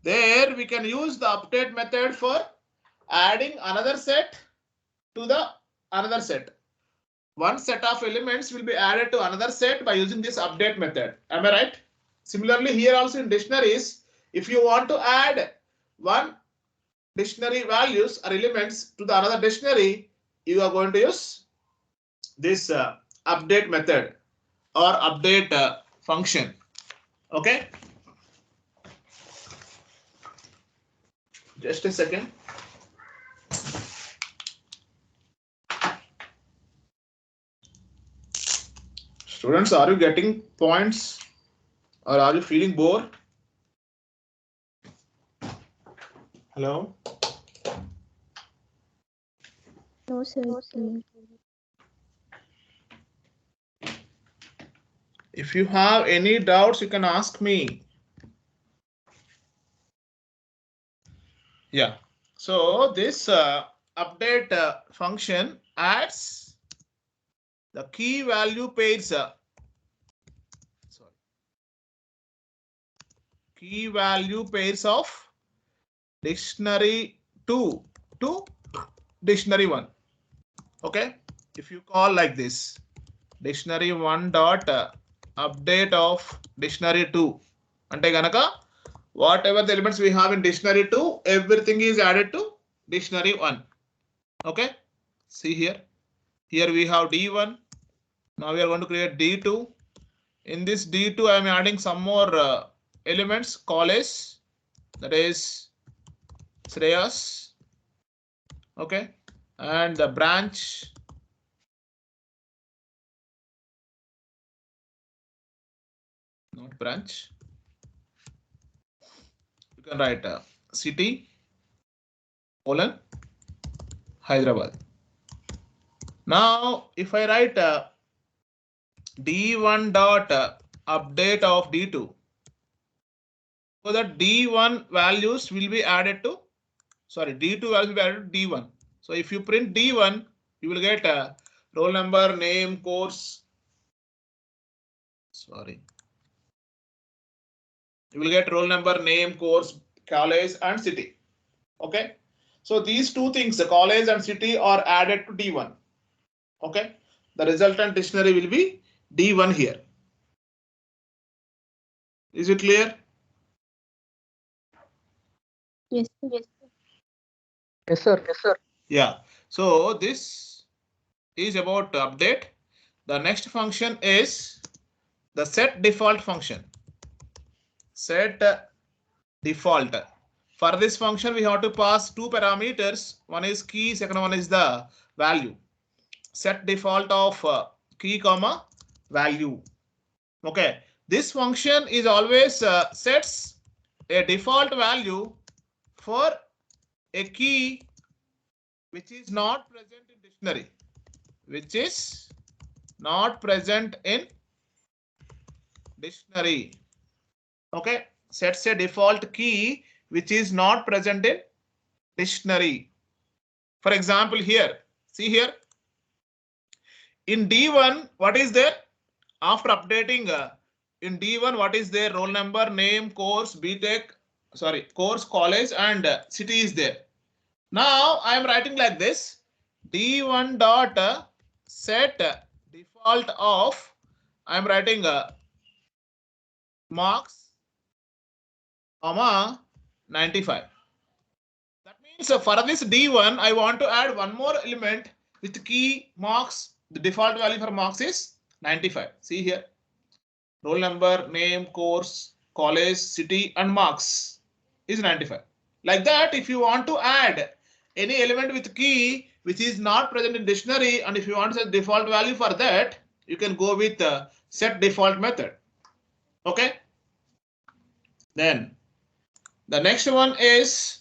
There we can use the update method for adding another set to the another set. One set of elements will be added to another set by using this update method. Am I right? Similarly, here also in dictionaries, if you want to add one dictionary values or elements to the another dictionary, you are going to use this update method or update function. Okay. Just a second. Students, are you getting points or are you feeling bored? Hello? No, sir. If you have any doubts, you can ask me. Yeah. So this update function adds the key value pairs. Key value pairs of dictionary 2 to dictionary 1. Okay. If you call like this, dictionary 1 dot update of dictionary 2. ante ganaka whatever the elements we have in dictionary 2, everything is added to dictionary 1. Okay, see here. Here we have D1. Now we are going to create D2. In this D2, I am adding some more elements. College, that is Shreyas. Okay, and the branch. Not branch. You can write city, colon, Hyderabad. Now, if I write D1 dot update of D2, so that D1 values will be added to, sorry, D2 values will be added to D1. So if you print D1, you will get roll number, name, course. Sorry. You will get roll number, name, course, college, and city. Okay. So these two things, the college and city, are added to D1. Okay. The resultant dictionary will be D1 here. Is it clear? Yes, sir. Yes, sir. Yes, sir. Yeah. So this is about update. The next function is the set default function. Set default. For this function, we have to pass two parameters. One is key, second one is the value. Set default of key comma value. Okay. This function is always sets a default value for a key which is not present in dictionary. Which is not present in dictionary. Okay, sets a default key which is not present in dictionary. For example, here, see here. In D1, what is there? After updating in D1, what is there? Roll number, name, course, BTech, sorry, course, college, and city is there. Now I am writing like this: D1 dot set default of, I am writing marks, comma 95. That means for this D1, I want to add one more element with key marks. The default value for marks is 95. See here. Roll number, name, course, college, city, and marks is 95. Like that, if you want to add any element with key which is not present in dictionary, and if you want to set default value for that, you can go with the set default method. Okay. Then the next one is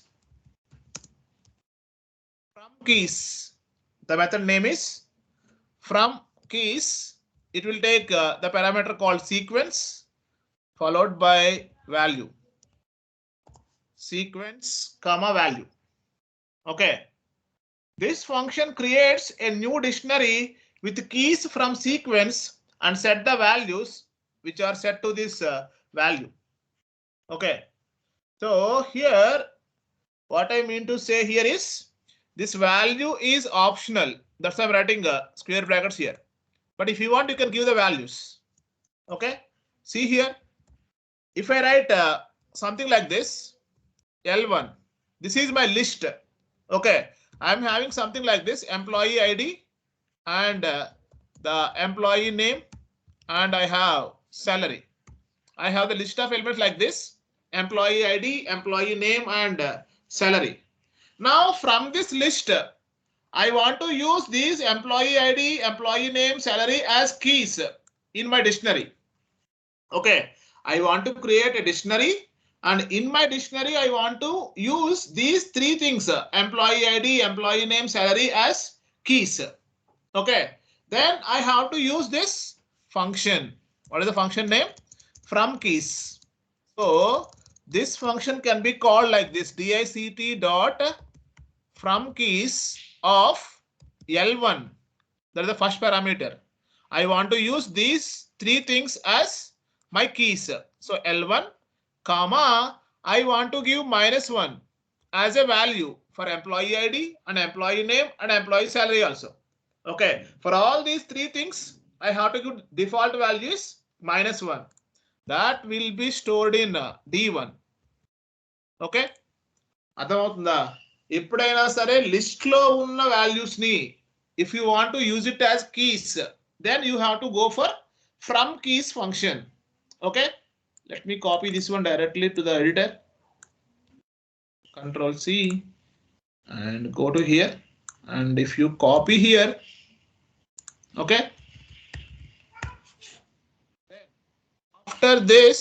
from keys. The method name is from keys. It will take the parameter called sequence followed by value. Sequence comma value. Okay. This function creates a new dictionary with keys from sequence and set the values which are set to this value. Okay. So here, what I mean to say here is this value is optional. That's why I'm writing square brackets here. But if you want, you can give the values. Okay. See here. If I write something like this, L1, this is my list. Okay. I'm having something like this: employee ID and the employee name, and I have salary. I have the list of elements like this: employee ID, employee name, and salary. Now from this list, I want to use these employee ID, employee name, salary as keys in my dictionary. Okay, I want to create a dictionary, and in my dictionary, I want to use these three things: employee ID, employee name, salary as keys. Okay, then I have to use this function. What is the function name? From keys. So this function can be called like this: dict dot from keys of L1. That is the first parameter. I want to use these three things as my keys. So L1, comma, I want to give -1 as a value for employee ID and employee name and employee salary also. Okay, for all these three things, I have to give default values -1. that will be stored in D1. Okay, అర్థమవుతుందా? ఎప్పుడైనా సరే list లో ఉన్న values ని if you want to use it as keys, then you have to go for from keys function. Okay, let me copy this one directly to the editor. Control C and go to here, and if you copy here, okay, after this,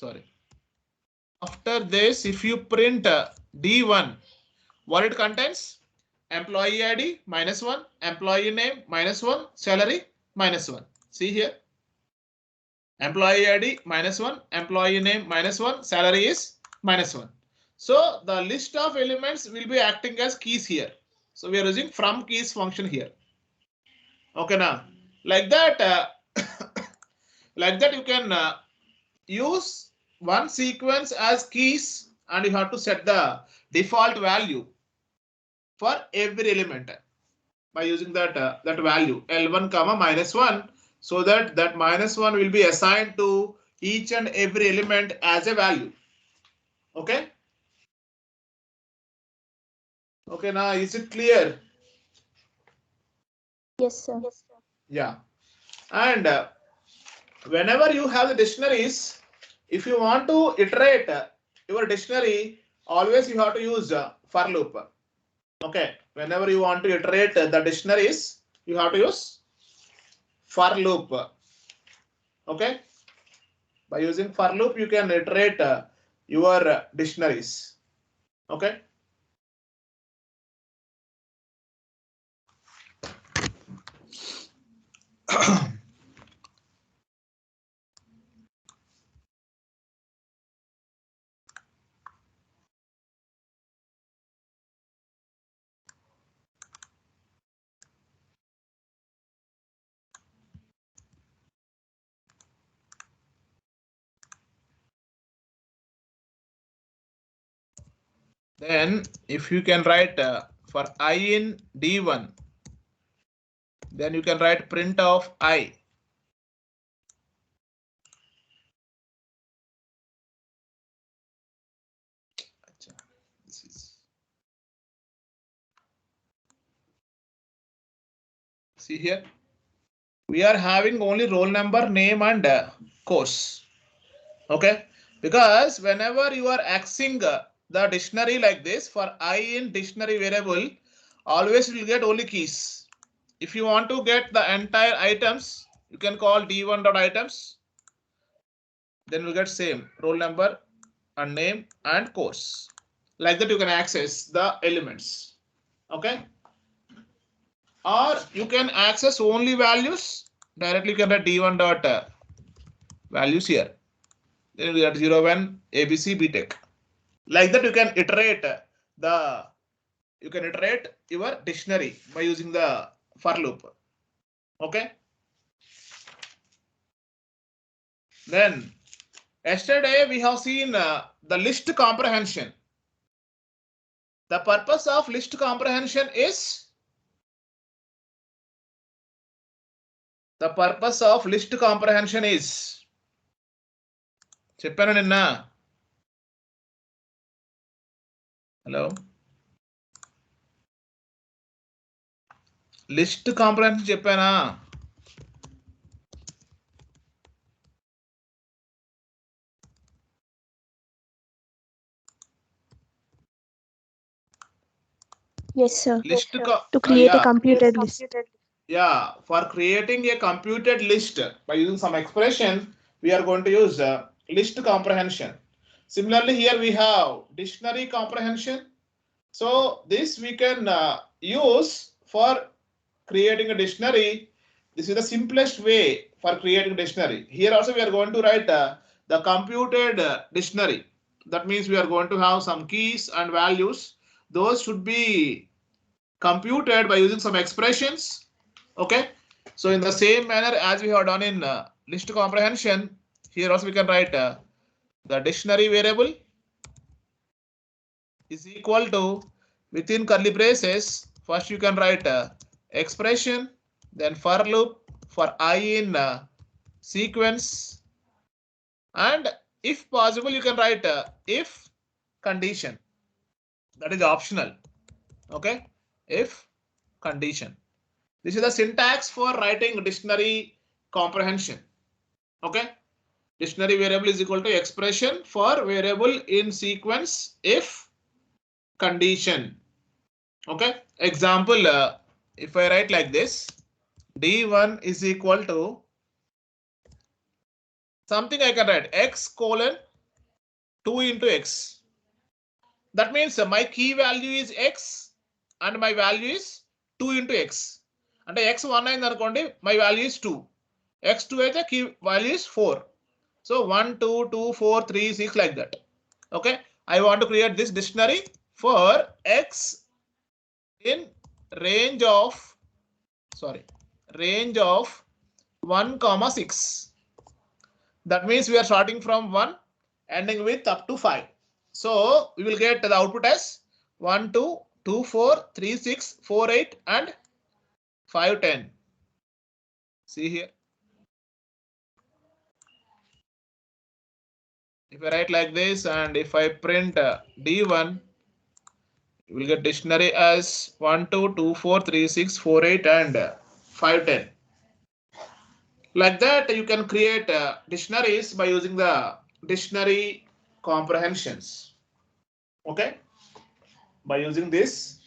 sorry, after this, if you print D1, what it contains? Employee ID -1, employee name -1, salary -1. See here, employee ID -1, employee name -1, salary is -1. So the list of elements will be acting as keys here. So we are using from keys function here. Okay, now like that, like that you can use one sequence as keys, and you have to set the default value for every element by using that that value L1 comma -1, so that that -1 will be assigned to each and every element as a value. Okay. Okay, now is it clear? Yes, sir. Yeah. And whenever you have the dictionaries, if you want to iterate your dictionary, always you have to use for loop. Okay, whenever you want to iterate the dictionaries, you have to use for loop. Okay, by using for loop you can iterate your dictionaries. Okay. Then if you can write for I in D1, then you can write print of I. This is, see here, we are having only roll number, name, and course. Okay, because whenever you are accessing the dictionary like this, for I in dictionary variable, always you will get only keys. If you want to get the entire items, you can call D1.items, then you get same roll number and name and course. Like that you can access the elements. Okay, or you can access only values directly. You can write D1 dot values here, then you get 0, 1, ABC, BTech. Like that you can iterate your dictionary by using the for loop. Okay. Then yesterday we have seen the list comprehension. The purpose of list comprehension is చెప్పాను నిన్న. Hello, list comprehension చెప్పానా? Yes, sir. List To create a computed list. Yeah, for creating a computed list by using some expression, we are going to use list comprehension. Similarly, here we have dictionary comprehension. So this we can use for creating a dictionary. This is the simplest way for creating a dictionary. Here also we are going to write the computed dictionary. That means we are going to have some keys and values. Those should be computed by using some expressions. Okay, so in the same manner as we have done in list comprehension, here also we can write the dictionary variable is equal to, within curly braces, first you can write expression, then for loop for I in sequence, And if possible, you can write if condition. That is optional. Okay, if condition. This is the syntax for writing dictionary comprehension. Okay, dictionary variable is equal to expression for variable in sequence if condition. Okay, example, if I write like this, D1 is equal to something, I can write x colon 2 into x. That means my key value is x and my value is 2 into x. And x 1 ayindi, my value is 2. X2 aithe key value is 4. So 1, 2, 2, 4, 3, 6 like that. Okay, I want to create this dictionary for x in range of 1, 6. That means we are starting from 1 ending with up to 5. So we will get the output as 1, 2, 2, 4, 3, 6, 4, 8 and 5, 10. See here. If I write like this and if I print D1, you will get dictionary as 1, 2, 2, 4, 3, 6, 4, 8 and 5, 10. Like that, you can create dictionaries by using the dictionary comprehensions. Okay. By using this,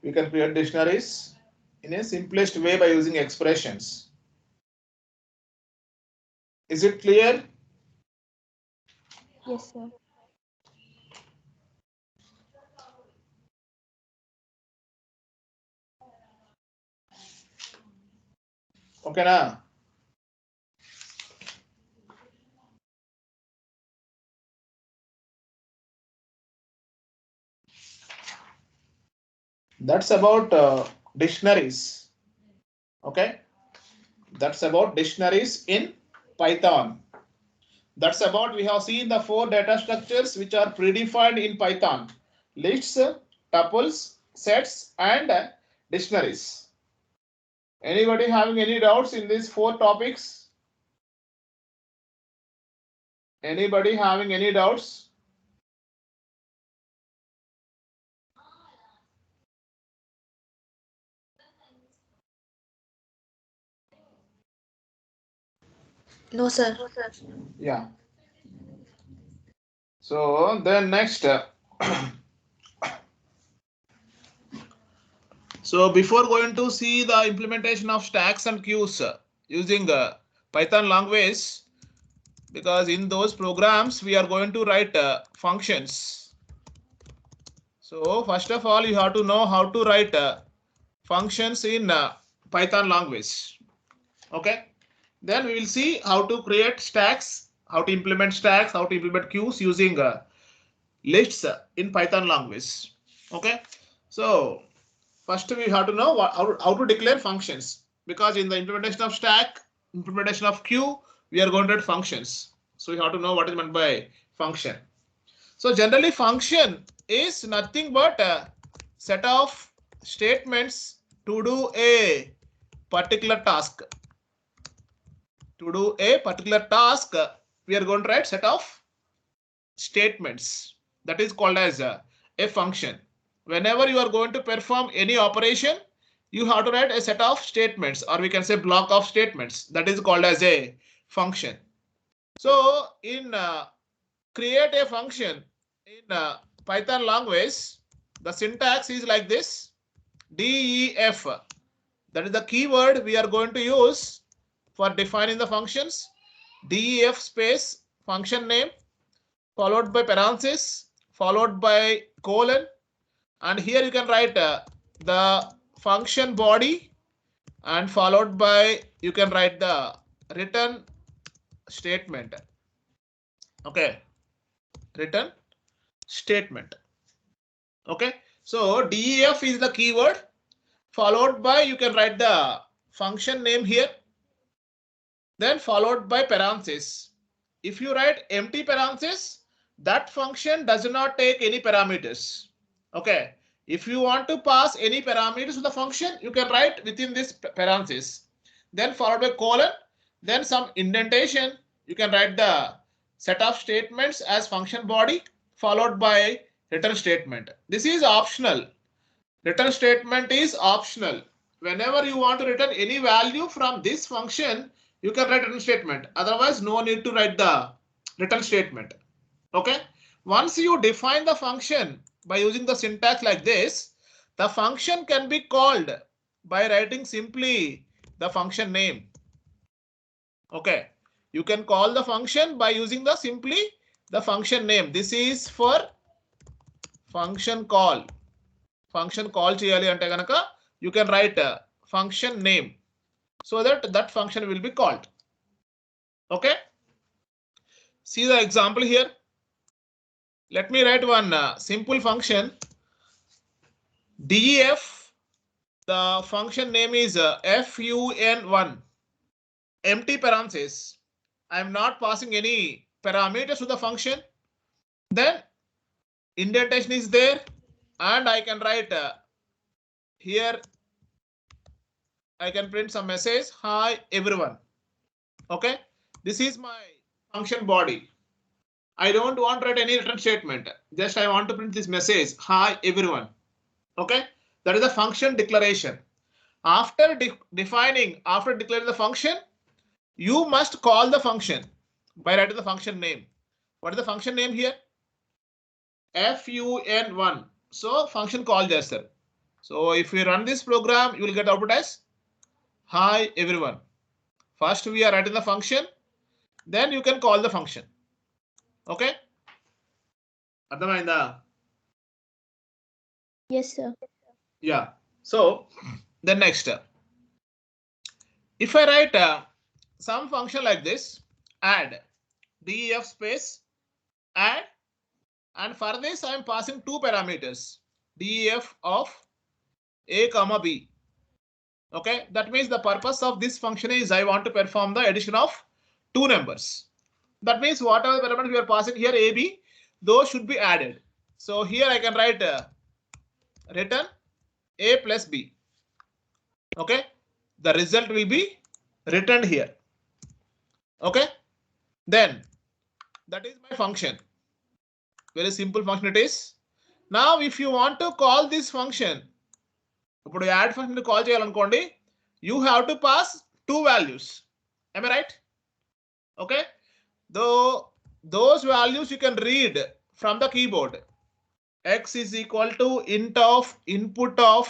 we can create dictionaries in a simplest way by using expressions. Is it clear? Yes, sir. Okay, na? That's about dictionaries. Okay. That's about dictionaries in Python. That's about, we have seen the 4 data structures which are predefined in Python: lists, tuples, sets, and dictionaries. Anybody having any doubts in these 4 topics? Anybody having any doubts? No, sir. Yeah. So then next, so before going to see the implementation of stacks and queues using Python language, because in those programs we are going to write functions. So first of all, you have to know how to write functions in Python language. Okay. Then we will see how to create stacks, how to implement stacks, how to implement queues using lists in Python language. Okay. So first we have to know how to declare functions, because in the implementation of stack, implementation of queue, we are going to write functions. So you have to know what is meant by function. So generally function is nothing but a set of statements to do a particular task. To do a particular task, we are going to write set of statements. That is called as a function. Whenever you are going to perform any operation, you have to write a set of statements, or we can say block of statements. That is called as a function. So in create a function in Python language, the syntax is like this: def. That is the keyword we are going to use for defining the functions. Def space function name, followed by parenthesis, followed by colon, and here you can write the function body, and followed by, you can write the return statement. Okay, return statement. Okay, so def is the keyword, followed by, you can write the function name here, then followed by parenthesis. If you write empty parenthesis, that function does not take any parameters. Okay, if you want to pass any parameters to the function, you can write within this parenthesis, then followed by colon, then some indentation. You can write the set of statements as function body followed by return statement. This is optional. Return statement is optional. Whenever you want to return any value from this function, you can write return statement. Otherwise, no need to write the return statement. Okay. Once you define the function by using the syntax like this, the function can be called by writing simply the function name. Okay. You can call the function by using the simply the function name. This is for function call. Function call cheyali ante ganaka you can write a function name so that that function will be called. Okay. See the example here. Let me write one simple function. def, the function name is fun1, empty parenthesis. I am not passing any parameters to the function. Then indentation is there, and I can write here. I can print some message. Hi everyone. Okay. This is my function body. I don't want to write any return statement. Just I want to print this message. Hi everyone. Okay. That is the function declaration. After declaring the function, you must call the function by writing the function name. What is the function name here? fun1. So function call chestar. So if we run this program, you will get output as hi everyone. First we are writing the function, then you can call the function. Okay. Adhamainda? Yes, sir. Yeah. So then next, if I write some function like this, add def space add, and for this I am passing two parameters, def of a comma b. Okay, that means the purpose of this function is I want to perform the addition of two numbers. That means whatever parameters we are passing here, a, b, those should be added. So here I can write return a plus b. Okay, the result will be returned here. Okay, then that is my function. Very simple function it is. Now if you want to call this function, ఇప్పుడు add function call చేయాలనుకోండి, you have to pass two values. Am I right? Okay. Though those values you can read from the keyboard. X is equal to int of input of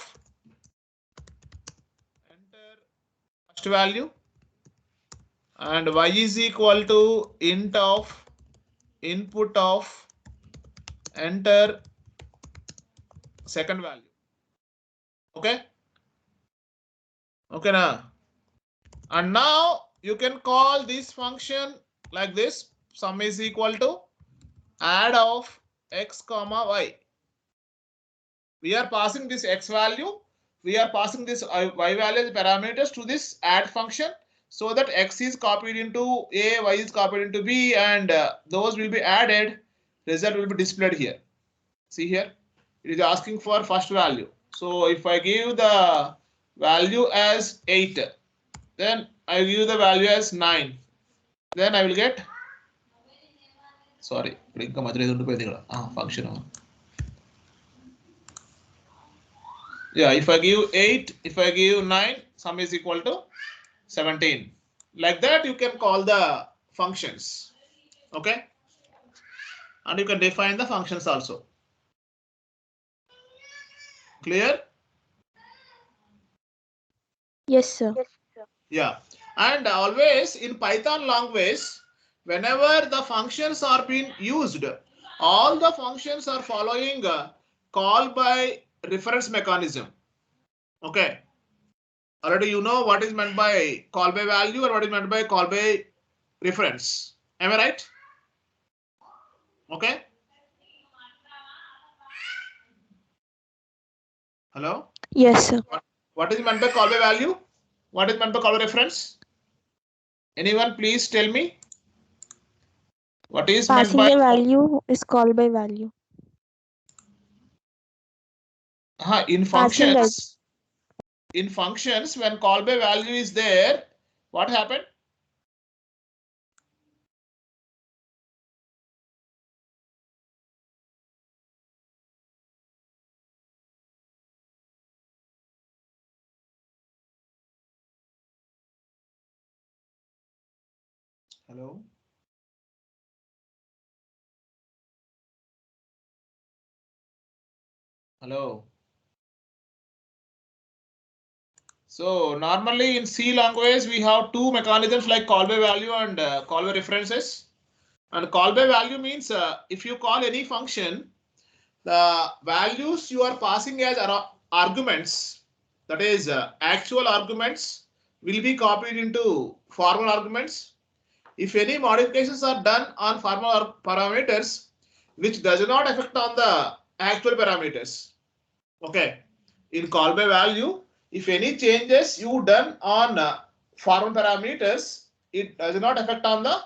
enter first value, and y is equal to int of input of enter second value. Okay. Okay now. And now you can call this function like this. Sum is equal to add of x comma y. We are passing this x value. We are passing this y value as parameters to this add function, so that x is copied into a, y is copied into b, and those will be added. Result will be displayed here. See here, it is asking for first value. So if I give the value as 8, then I give the value as 9. Then I will get, sorry, function. Yeah, if I give 8, if I give 9, sum is equal to 17. Like that you can call the functions. Okay. And you can define the functions also. Clear? Yes, sir. Yeah. And always in Python language, whenever the functions are being used, all the functions are following call by reference mechanism. Okay. Already you know what is meant by call by value or what is meant by call by reference. Am I right? Okay. Hello? Yes, sir. What is meant by call by value? What is meant by call by reference? Anyone please tell me? What is Passing meant by a value is called by value. in Passing functions? In functions, when call by value is there, what happened? Hello. Hello. So normally in C language, we have two mechanisms like call by value and call by references. And call by value means if you call any function, the values you are passing as arguments, that is actual arguments, will be copied into formal arguments. If any modifications are done on formal parameters, which does not affect on the actual parameters. Okay. In call by value, if any changes you done on formal parameters, it does not affect on the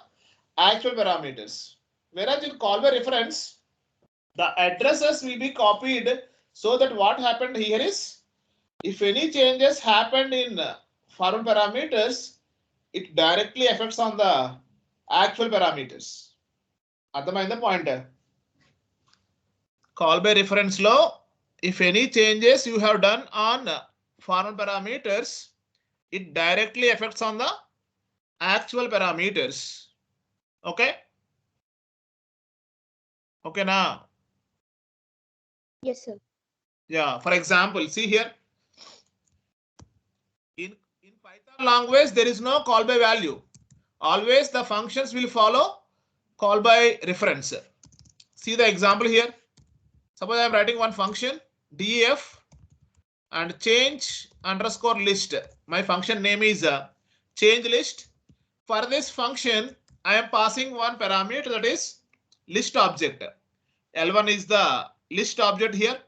actual parameters. Whereas in call by reference, the addresses will be copied, so that what happened here is, if any changes happened in formal parameters, it directly affects on the actual parameters. అర్థమైందా point? Call by reference law, if any changes you have done on formal parameters, it directly affects on the actual parameters. Okay. Okay now. Yes, sir. Yeah, for example, see here. In Python language, there is no call by value. Always the functions will follow call by reference. See the example here. Suppose I am writing one function def and change underscore list. My function name is change list. For this function, I am passing one parameter, that is list object. L1 is the list object here.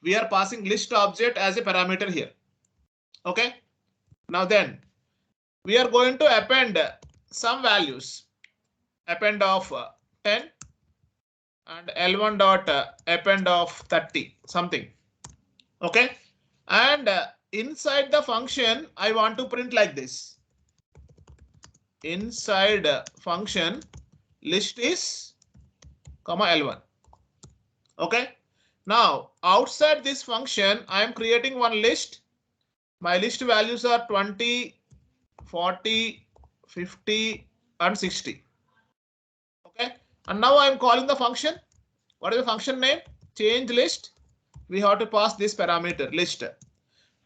We are passing list object as a parameter here. Okay. Now then, we are going to append some values. Append of 10 and L1 dot append of 30 something. Okay. And inside the function, I want to print like this. Inside function, list is comma L1. Okay. Now outside this function, I am creating one list. My list values are 20, 40, 50 and 60. Okay. And now I am calling the function. What is the function name? Change list. We have to pass this parameter list.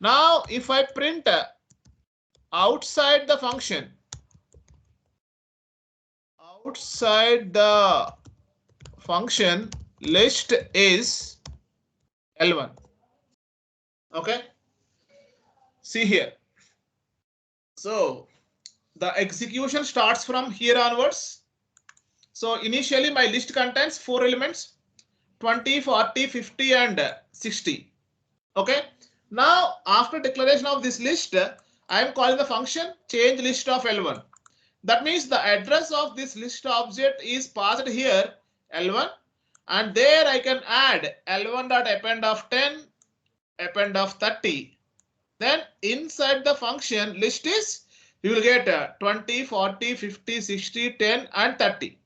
Now if I print outside the function, outside the function, list is L1. Okay. See here. So the execution starts from here onwards. So initially my list contains 4 elements, 20, 40, 50 and 60. Okay. Now after declaration of this list, I am calling the function change list of L1. That means the address of this list object is passed here L1, and there I can add L1 dot append of 10, append of 30. Then inside the function list is, you will get 20, 40, 50, 60, 10 and 30.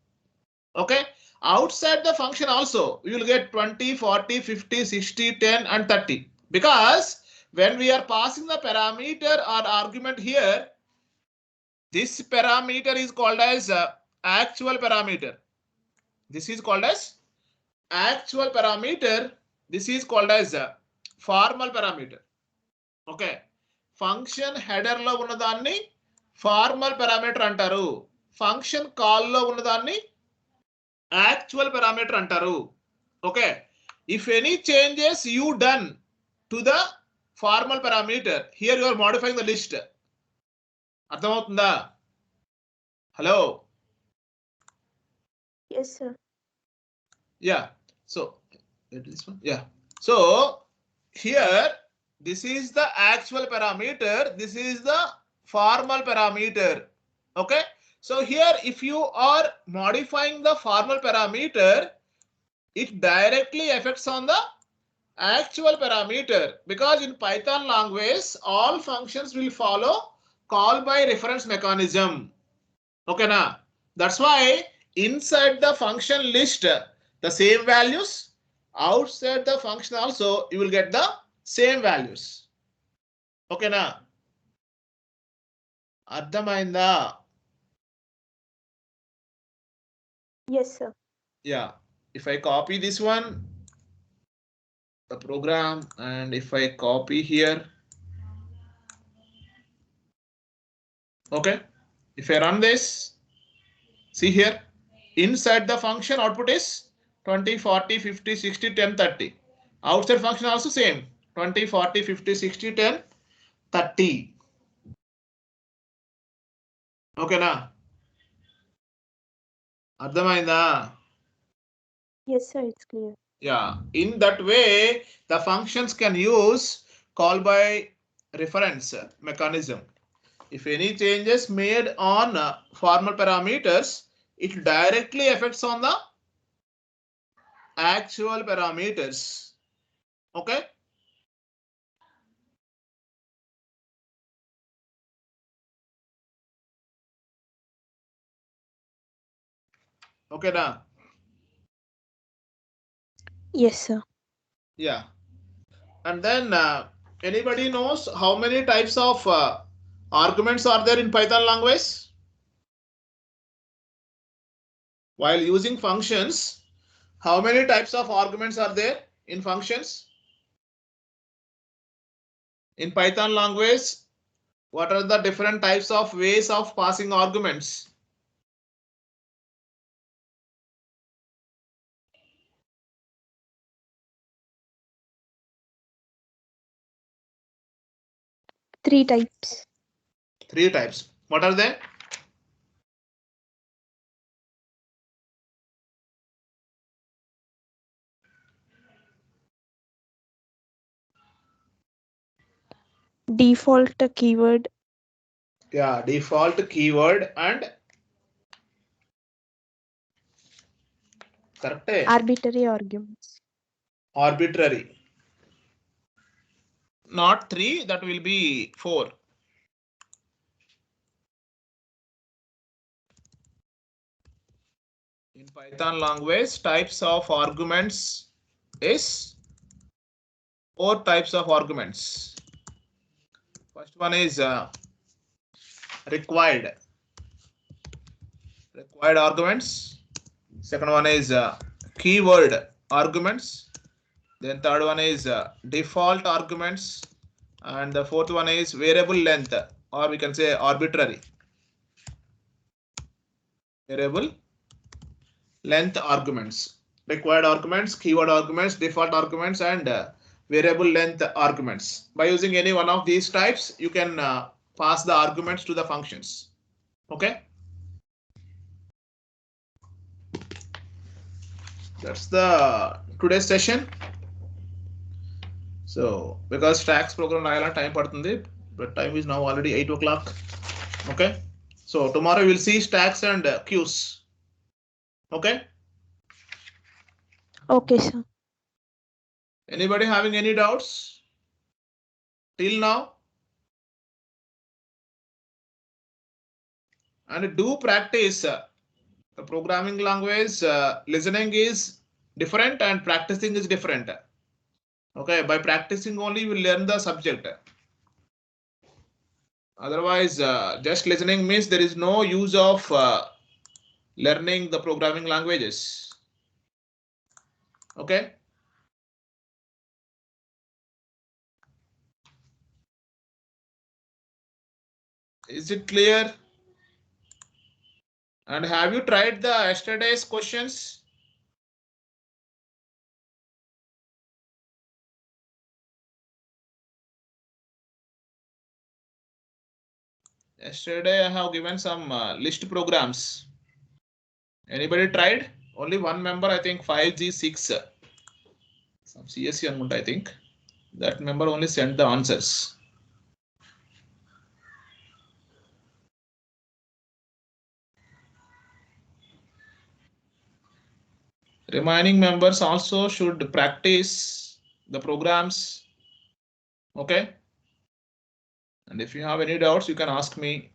Okay. Outside the function also, you will get 20, 40, 50, 60, 10 and 30. Because when we are passing the parameter or argument here, this parameter is called as actual parameter. This is called as actual parameter. This is called as formal parameter. Okay. Function header lo ఉన్నదాన్ని formal parameter అంటారు. Function call లో ఉన్నదాన్ని actual parameter అంటారు. Okay. If any changes you done to the formal parameter, here you are modifying the list. అర్థమవుతుందా? Hello. Yes, sir. Yeah. So this one. Yeah. So here, this is the actual parameter. This is the formal parameter. Okay. So here, if you are modifying the formal parameter, it directly affects on the actual parameter, because in Python language, all functions will follow call by reference mechanism. Okay, now that's why inside the function list, the same values. Outside the function also, you will get the same values. Okay, now అర్థమైందా? Yes, sir. Yeah. If I copy this one, the program, and if I copy here, okay. If I run this, see here, inside the function output is 20, 40, 50, 60, 10, 30. Outside function also same, 20, 40, 50, 60, 10, 30. Okay na? Ardhamainda? Yes, sir. It's clear. Yeah, in that way, the functions can use call by reference mechanism. If any changes made on formal parameters, it directly affects on the actual parameters. Okay. Okay, now. Yes, sir. Yeah. And then anybody knows how many types of arguments are there in Python language? While using functions, how many types of arguments are there in functions? In Python language, what are the different types of ways of passing arguments? Three types. Three types. What are they? Default keyword. Yeah, default keyword and correct. Arbitrary arguments. Arbitrary. Not three, that will be four. In Python language, types of arguments is four types of arguments. First one is required arguments. Second one is keyword arguments. Then third one is default arguments. And the fourth one is variable length, or we can say arbitrary. Variable length arguments. Required arguments, keyword arguments, default arguments, and variable length arguments. By using any one of these types, you can pass the arguments to the functions. Okay. That's the today's session. So because stacks program time padutundi, but time is now already 8 o'clock. Okay. So tomorrow we'll see stacks and queues. Okay. Okay, sir. Anybody having any doubts till now? And do practice. The programming language listening is different and practicing is different. Okay, by practicing only you will learn the subject. Otherwise, just listening means there is no use of learning the programming languages. Okay. Is it clear? And have you tried the yesterday's questions? Yesterday I have given some list programs. Anybody tried? Only one member, I think 5G6. Some CSC amount, I think. That member only sent the answers. Remaining members also should practice the programs. Okay. And if you have any doubts, you can ask me.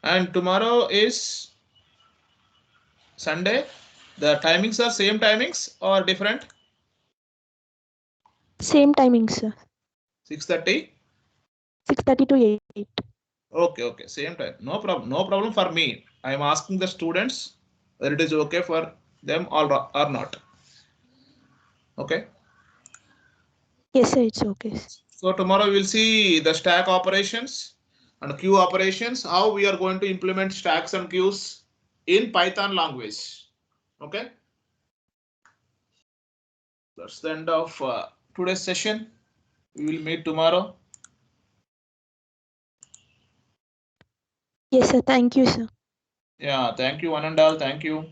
And tomorrow is Sunday. The timings are same timings or different? Same timing, sir. 6:30. 6:30 to 8. Okay, okay, same time. No problem. No problem for me. I am asking the students whether it is okay for them or not. Okay. Yes, sir. It's okay. Sir. So tomorrow we will see the stack operations and queue operations, how we are going to implement stacks and queues in Python language. Okay. That's the end of today's session. We will meet tomorrow. Yes, sir. Thank you, sir. Yeah, thank you one and all. Thank you.